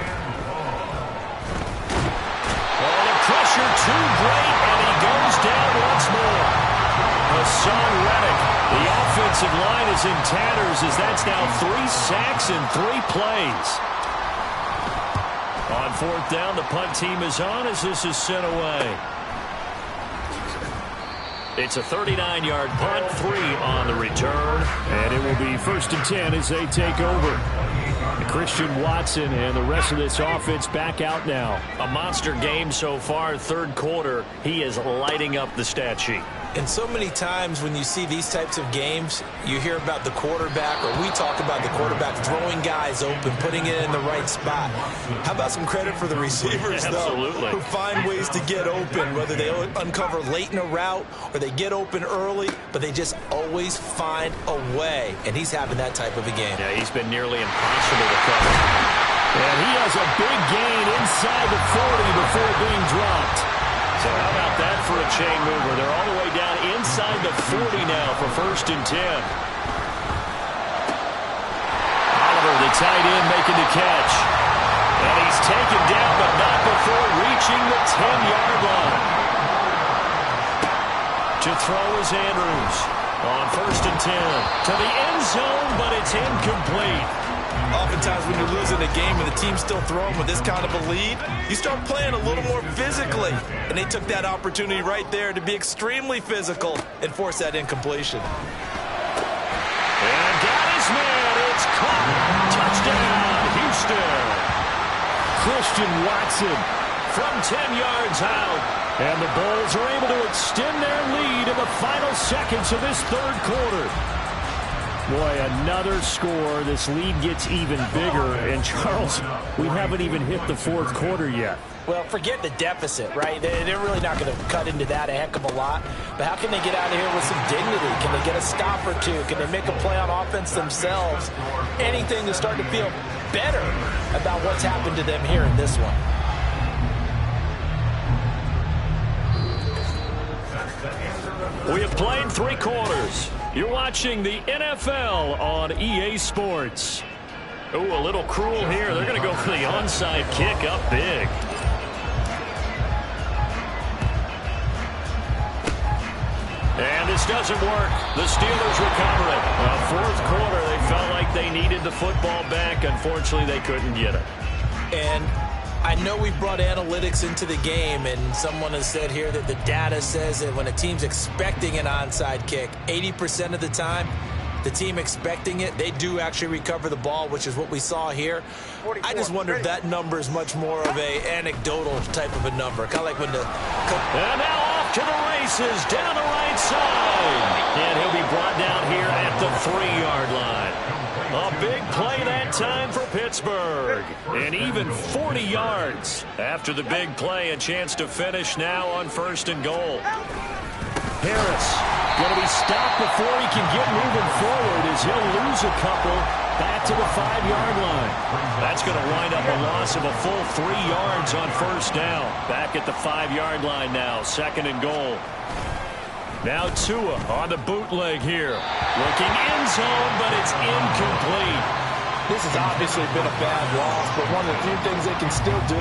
Pressure too great, and he goes down once more. Hassan Reddick, the offensive line is in tatters as that's now 3 sacks in 3 plays. On 4th down, the punt team is on as this is sent away. It's a 39-yard punt, 3 on the return. And it will be 1st and 10 as they take over. Christian Watson and the rest of this offense back out now. A monster game so far, 3rd quarter. He is lighting up the stat sheet. And so many times when you see these types of games, you hear about the quarterback, or we talk about the quarterback throwing guys open, putting it in the right spot. How about some credit for the receivers, Absolutely. though, who find ways to get open, whether they uncover late in a route or they get open early, but they just always find a way and he's having that type of a game. Yeah, he's been nearly impossible to cover. And he has a big gain inside the 40 before being dropped. So how about that for a chain mover? They're all the way down inside the 40 now for 1st and 10. Oliver, the tight end, making the catch. And he's taken down, but not before reaching the 10-yard line. To throw is Andrews on 1st and 10. To the end zone, but it's incomplete. Oftentimes when you're losing a game and the team's still throwing with this kind of a lead, you start playing a little more physically. And they took that opportunity right there to be extremely physical and force that incompletion. And got his man. It's caught. Touchdown, Houston. Christian Watson From 10 yards out. And the Bulls are able to extend their lead in the final seconds of this 3rd quarter. Boy, another score. This lead gets even bigger. And, Charles, we haven't even hit the 4th quarter yet. Well, forget the deficit, right? They're really not going to cut into that a heck of a lot. But how can they get out of here with some dignity? Can they get a stop or two? Can they make a play on offense themselves? Anything to start to feel better about what's happened to them here in this one. We have played 3 quarters. You're watching the NFL on EA Sports. Oh, a little cruel here. They're going to go for the onside kick up big. And this doesn't work. The Steelers recover it. 4th quarter, they felt like they needed the football back. Unfortunately, they couldn't get it. And I know we brought analytics into the game, and someone has said here that the data says that when a team's expecting an onside kick, 80% of the time, the team expecting it, they do actually recover the ball, which is what we saw here. I just wonder if that number is much more of a anecdotal type of a number. Kind of like when the... And now off to the races, down the right side. And he'll be brought down here at the 3-yard line. A big play that time for Pittsburgh. And even 40 yards. After the big play, a chance to finish now on 1st and goal. Harris going to be stopped before he can get moving forward as he'll lose a couple back to the 5-yard line. That's going to wind up a loss of a full 3 yards on 1st down. Back at the 5-yard line now, 2nd and goal. Now Tua on the bootleg here. Looking end zone, but it's incomplete. This has obviously been a bad loss, but one of the few things they can still do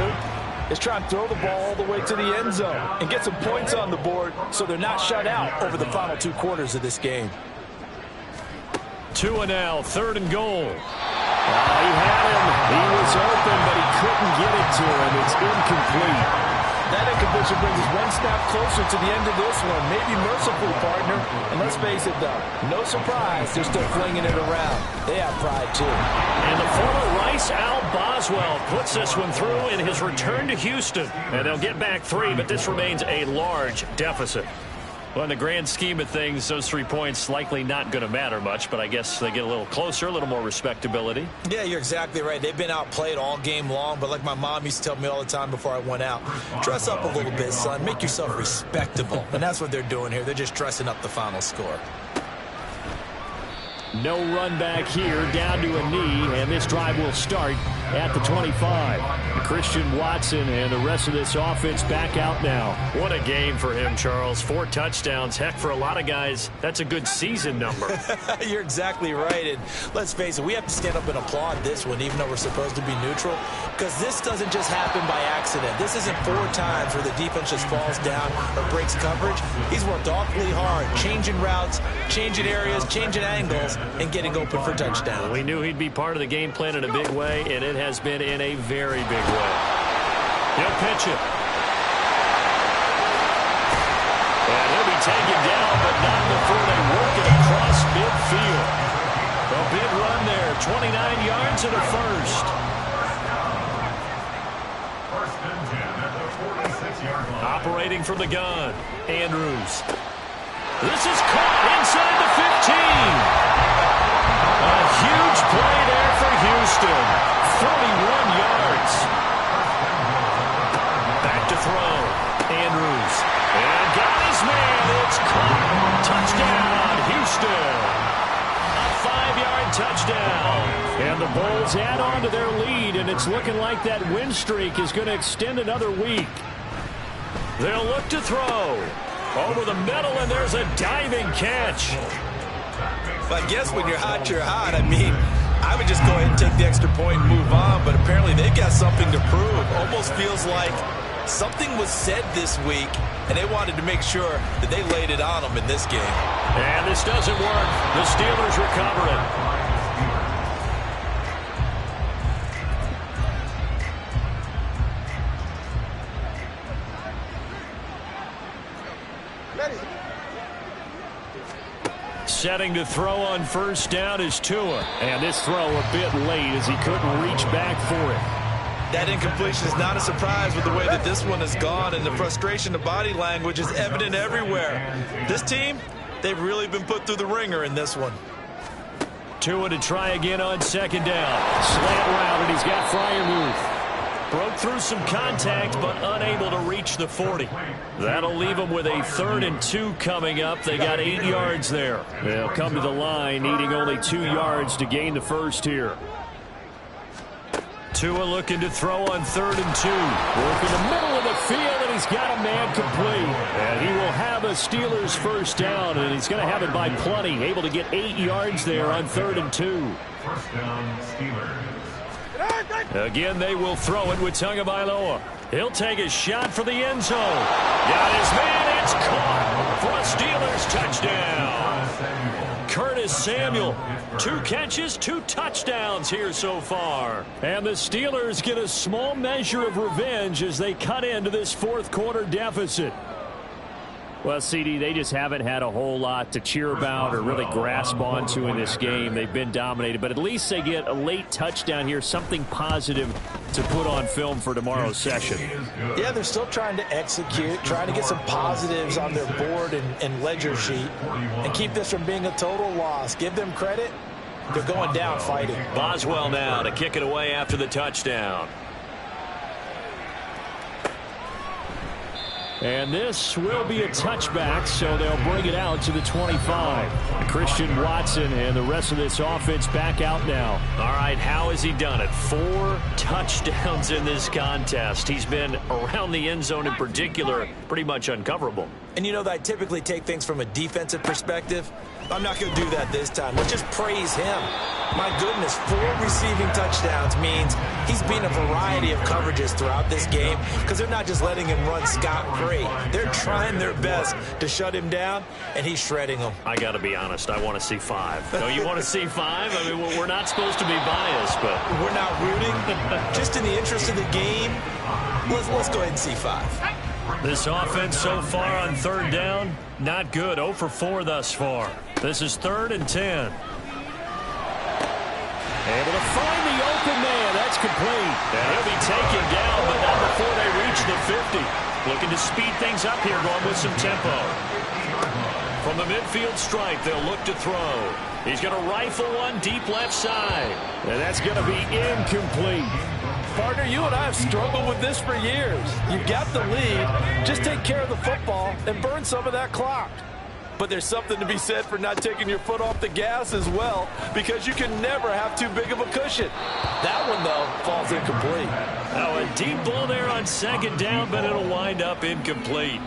is try and throw the ball all the way to the end zone and get some points on the board so they're not shut out over the final 2 quarters of this game. Tua now, 3rd and goal. He had him. He was open, but he couldn't get it to him. It's incomplete. That incompletion brings us one step closer to the end of this one. Maybe mercifully, partner. And let's face it, though, no surprise, they're still flinging it around. They have pride, too. And the former Rice Al Boswell puts this one through in his return to Houston. And they'll get back 3, but this remains a large deficit. Well, in the grand scheme of things, those 3 points likely not going to matter much, but I guess they get a little closer, a little more respectability. Yeah, you're exactly right. They've been outplayed all game long, but like my mom used to tell me all the time before I went out, dress up a little bit, son. Make yourself respectable. And that's what they're doing here. They're just dressing up the final score. No run back here, down to a knee, and this drive will start at the 25. Christian Watson and the rest of this offense back out now. What a game for him, Charles. 4 touchdowns. Heck, for a lot of guys, that's a good season number. You're exactly right. And let's face it, we have to stand up and applaud this one, even though we're supposed to be neutral, because this doesn't just happen by accident. This isn't 4 times where the defense just falls down or breaks coverage. He's worked awfully hard, changing routes, changing areas, changing angles, and getting open for touchdowns. We knew he'd be part of the game plan in a big way, and it has been in a very big way. He'll pitch it. And he'll be taken down, but not before they work it across midfield. A big run there, 29 yards and a first. Operating from the gun, Andrews. This is caught inside the 15. A huge play there for Houston. 41 yards. Back to throw. Andrews. And got his man. It's caught. Touchdown, Houston. A touchdown. And the Bulls add on to their lead, and it's looking like that win streak is going to extend another week. They'll look to throw. Over the middle, and there's a diving catch. But I guess when you're hot, you're hot. I mean, I would just go ahead and take the extra point and move on, but apparently they've got something to prove. Almost feels like something was said this week, and they wanted to make sure that they laid it on them in this game. And this doesn't work. The Steelers recover it. Setting to throw on first down is Tua. And this throw a bit late as he couldn't reach back for it. That incompletion is not a surprise with the way that this one has gone, and the frustration of body language is evident everywhere. This team, they've really been put through the ringer in this one. Tua to try again on second down. Slant route, and he's got Freiermuth. Broke through some contact, but unable to reach the 40. That'll leave them with a 3rd and 2 coming up. They got 8 yards there. They'll come to the line, needing only 2 yards to gain the first here. Tua looking to throw on 3rd and 2. Work in the middle of the field, and he's got a man complete. And he will have a Steelers first down, and he's going to have it by plenty. Able to get 8 yards there on 3rd and 2. First down, Steelers. Again, they will throw it with Tagovailoa. He'll take a shot for the end zone. Got his man. It's caught for a Steelers touchdown. Curtis Samuel. 2 catches, 2 touchdowns here so far. And the Steelers get a small measure of revenge as they cut into this 4th quarter deficit. Well, CD, they just haven't had a whole lot to cheer about or really grasp onto in this game. They've been dominated, but at least they get a late touchdown here, something positive to put on film for tomorrow's session. Yeah, they're still trying to execute, trying to get some positives on their board and ledger sheet and keep this from being a total loss. Give them credit. They're going down fighting. Boswell now to kick it away after the touchdown. And this will be a touchback, so they'll bring it out to the 25. Christian Watson and the rest of this offense back out now. All right, how has he done it? 4 touchdowns in this contest. He's been around the end zone in particular, pretty much uncoverable. And you know that I typically take things from a defensive perspective. I'm not going to do that this time. Let's just praise him. My goodness, 4 receiving touchdowns means he's beaten a variety of coverages throughout this game because they're not just letting him run scot-free. They're trying their best to shut him down, and he's shredding them. I got to be honest, I want to see 5. No, you want to see 5? I mean, we're not supposed to be biased, but... We're not rooting. Just in the interest of the game, let's go ahead and see 5. This offense so far on 3rd down, not good. 0 for 4 thus far. This is 3rd and 10. Able to find the open man. That's complete. And he'll be taken down, but not before they reach the 50. Looking to speed things up here, going with some tempo. From the midfield stripe, they'll look to throw. He's going to rifle one deep left side. And that's going to be incomplete. Partner, you and I have struggled with this for years. You've got the lead. Just take care of the football and burn some of that clock. But there's something to be said for not taking your foot off the gas as well, because you can never have too big of a cushion. That one, though, falls incomplete. Oh, a deep ball there on 2nd down, but it'll wind up incomplete.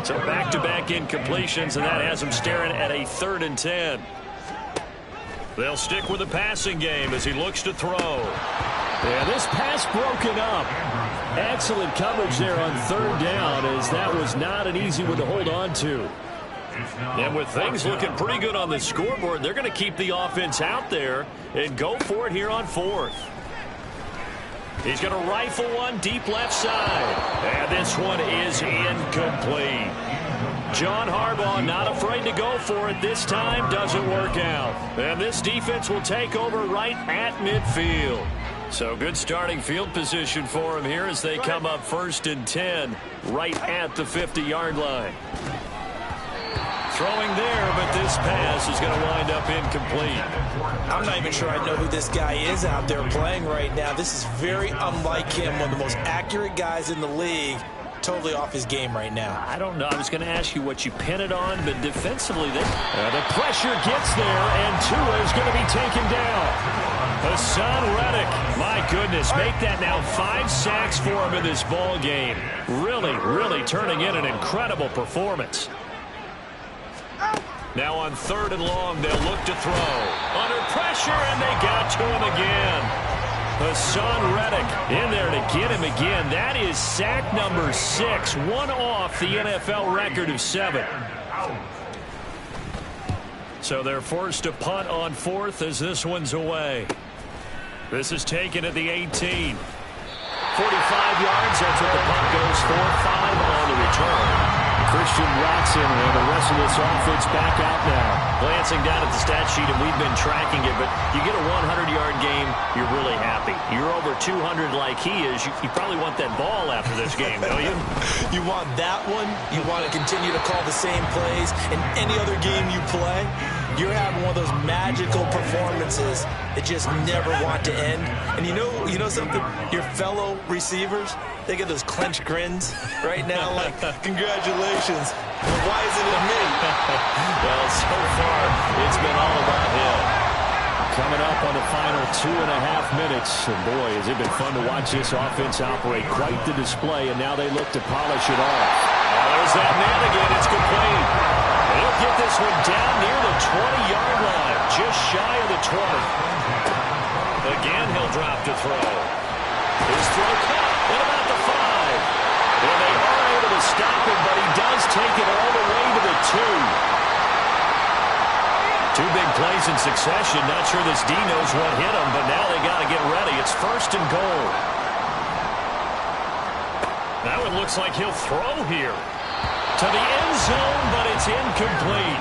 So back-to-back incompletions, and that has them staring at a 3rd and 10. They'll stick with the passing game as he looks to throw. Yeah, this pass broken up. Excellent coverage there on 3rd down, as that was not an easy one to hold on to. And with things looking pretty good on the scoreboard, they're going to keep the offense out there and go for it here on 4th. He's going to rifle one deep left side. And this one is incomplete. John Harbaugh not afraid to go for it this time. Doesn't work out. And this defense will take over right at midfield. So good starting field position for him here as they come up 1st and 10 right at the 50-yard line. Throwing there, but this pass is going to wind up incomplete. I'm not even sure I know who this guy is out there playing right now. This is very unlike him, one of the most accurate guys in the league. totally off his game right now. I don't know. I was going to ask you what you pin it on, but defensively, the pressure gets there, and Tua is going to be taken down. Hassan Reddick, my goodness, make that now 5 sacks for him in this ball game. Really, really turning in an incredible performance. Now on 3rd and long, they'll look to throw. Under pressure, and they got to him again. Hassan Reddick in there to get him again. That is sack number 6, one off the NFL record of 7. So they're forced to punt on 4th as this one's away. This is taken at the 18. 45 yards, that's what the punt goes for. 5 on the return. Christian Watson and the rest of this offense back out now. Glancing down at the stat sheet, and we've been tracking it, but you get a 100-yard game, you're really happy. You're over 200 like he is. You probably want that ball after this game, don't you? You want that one. You want to continue to call the same plays in any other game you play. You're having one of those magical performances that just never want to end. And you know something? Your fellow receivers, they get those clenched grins right now like, congratulations. But why isn't it me? Well, so far, it's been all about him. Coming up on the final 2.5 minutes. And boy, has it been fun to watch this offense operate. Quite the display, and now they look to polish it off. There's that man again. It's complete. He'll get this one down near the 20-yard line, just shy of the 20. Again, he'll drop to throw. His throw caught at about the 5. And they are able to stop him, but he does take it all the way to the 2. 2 big plays in succession. Not sure this D knows what hit him, but now they got to get ready. It's 1st and goal. That one looks like he'll throw here to the end zone, but it's incomplete.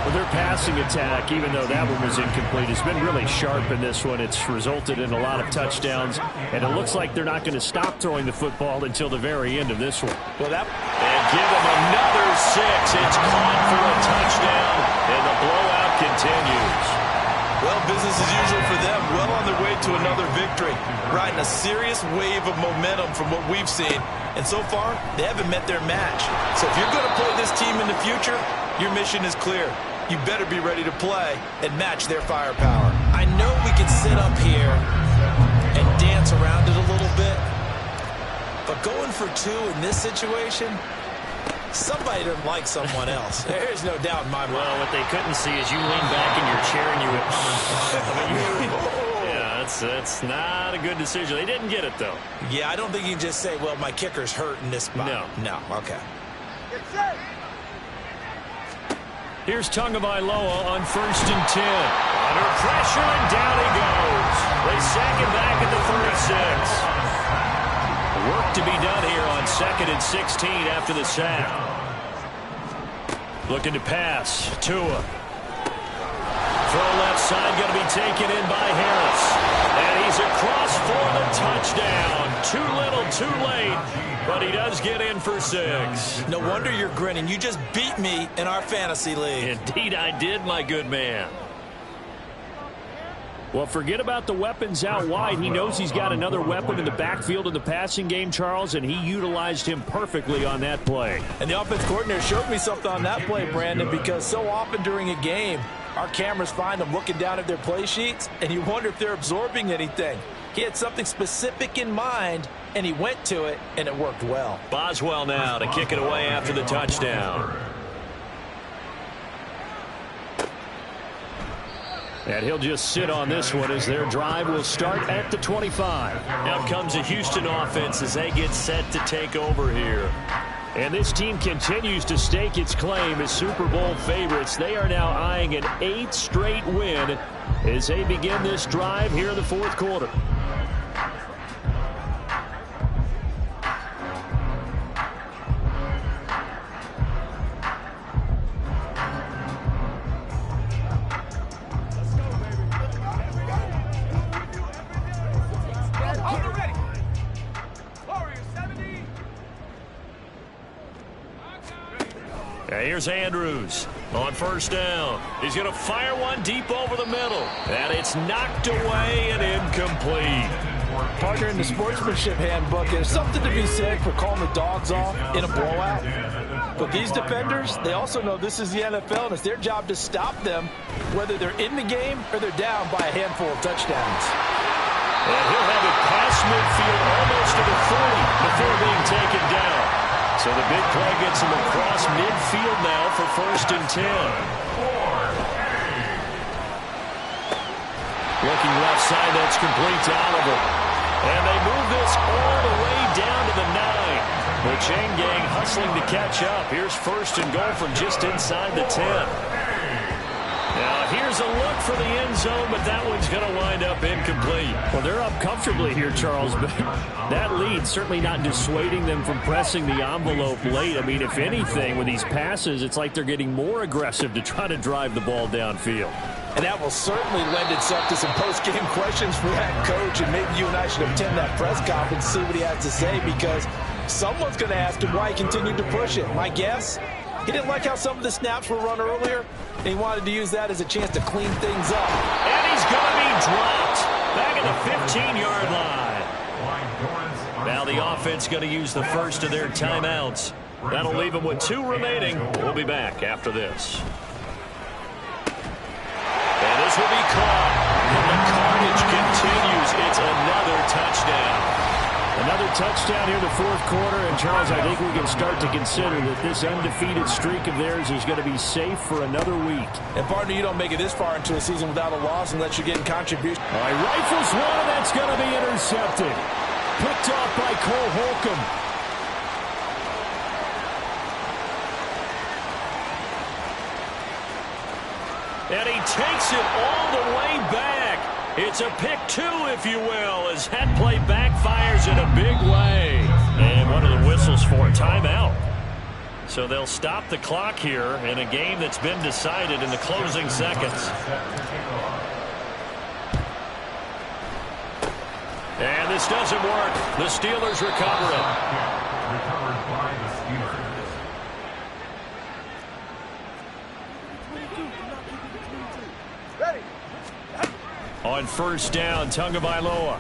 Well, their passing attack, even though that one was incomplete, has been really sharp in this one. It's resulted in a lot of touchdowns, and it looks like they're not going to stop throwing the football until the very end of this one. Well, and give him another 6. It's caught for a touchdown, and the blowout continues. Well, business as usual for them. Well on their way to another victory. Riding a serious wave of momentum from what we've seen. And so far, they haven't met their match. So if you're going to play this team in the future, your mission is clear. You better be ready to play and match their firepower. I know we can sit up here and dance around it a little bit. But going for 2 in this situation, somebody doesn't like someone else. There's no doubt in my mind. Well, what they couldn't see is you lean back in your chair and you went, yeah, that's not a good decision. They didn't get it, though. Yeah, I don't think you can just say, well, my kicker's hurt in this spot. No, okay. Here's Tagovailoa on 1st and 10. Under pressure, and down he goes. They sack him back at the 36. Work to be done here on 2nd and 16 after the sack. Looking to pass. Tua. Throw left side, going to be taken in by Harris. And he's across for the touchdown. Too little, too late. But he does get in for 6. No wonder you're grinning. You just beat me in our fantasy league. Indeed I did, my good man. Well, forget about the weapons out wide. He knows he's got another weapon in the backfield in the passing game, Charles, and he utilized him perfectly on that play. And the offense coordinator showed me something on that play, Brandon, because so often during a game, our cameras find them looking down at their play sheets, and you wonder if they're absorbing anything. He had something specific in mind, and he went to it, and it worked well. Boswell now to kick it away after the touchdown. And he'll just sit on this one as their drive will start at the 25. Now comes a Houston offense as they get set to take over here. And this team continues to stake its claim as Super Bowl favorites. They are now eyeing an 8th straight win as they begin this drive here in the 4th quarter. Here's Andrews on 1st down. He's going to fire one deep over the middle. And it's knocked away and incomplete. Partner, in the sportsmanship handbook, there's something to be said for calling the dogs off in a blowout. But these defenders, they also know this is the NFL, and it's their job to stop them, whether they're in the game or they're down by a handful of touchdowns. And he'll have it past midfield almost to the 40 before being taken down. So the big play gets him across midfield now for 1st and 10. Looking left side, that's complete to Oliver. And they move this all the way down to the 9. The chain gang hustling to catch up. Here's 1st and goal from just inside the 10. Now here's a look for the end zone, but that one's going to wind up incomplete. Well, they're up comfortably here, Charles, but that lead certainly not dissuading them from pressing the envelope late. I mean, if anything, with these passes, it's like they're getting more aggressive to try to drive the ball downfield. And that will certainly lend itself to some post-game questions for that coach, and maybe you and I should attend that press conference and see what he has to say, because someone's going to ask him why he continued to push it. My guess, he didn't like how some of the snaps were run earlier, and he wanted to use that as a chance to clean things up. And he's going to be dropped back at the 15-yard line. Now the offense going to use the first of their timeouts. That'll leave them with 2 remaining. We'll be back after this. And this will be caught. And the carnage continues. It's another touchdown. Another touchdown here in the 4th quarter. And, Charles, I think we can start to consider that this undefeated streak of theirs is going to be safe for another week. And, partner, you don't make it this far into a season without a loss unless you're getting contributions. All right, rifles one. That's going to be intercepted. Picked off by Cole Holcomb. And he takes it all the way back. It's a pick 2, if you will, as that play backfires in a big way. And one of the whistles for a timeout. So they'll stop the clock here in a game that's been decided in the closing seconds. And this doesn't work. The Steelers recover it. Recovered by the Steelers. On 1st down, Tagovailoa.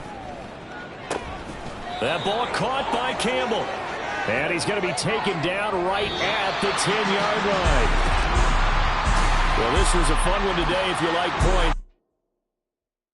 That ball caught by Campbell. And he's going to be taken down right at the 10-yard line. Well, this was a fun one today if you like points.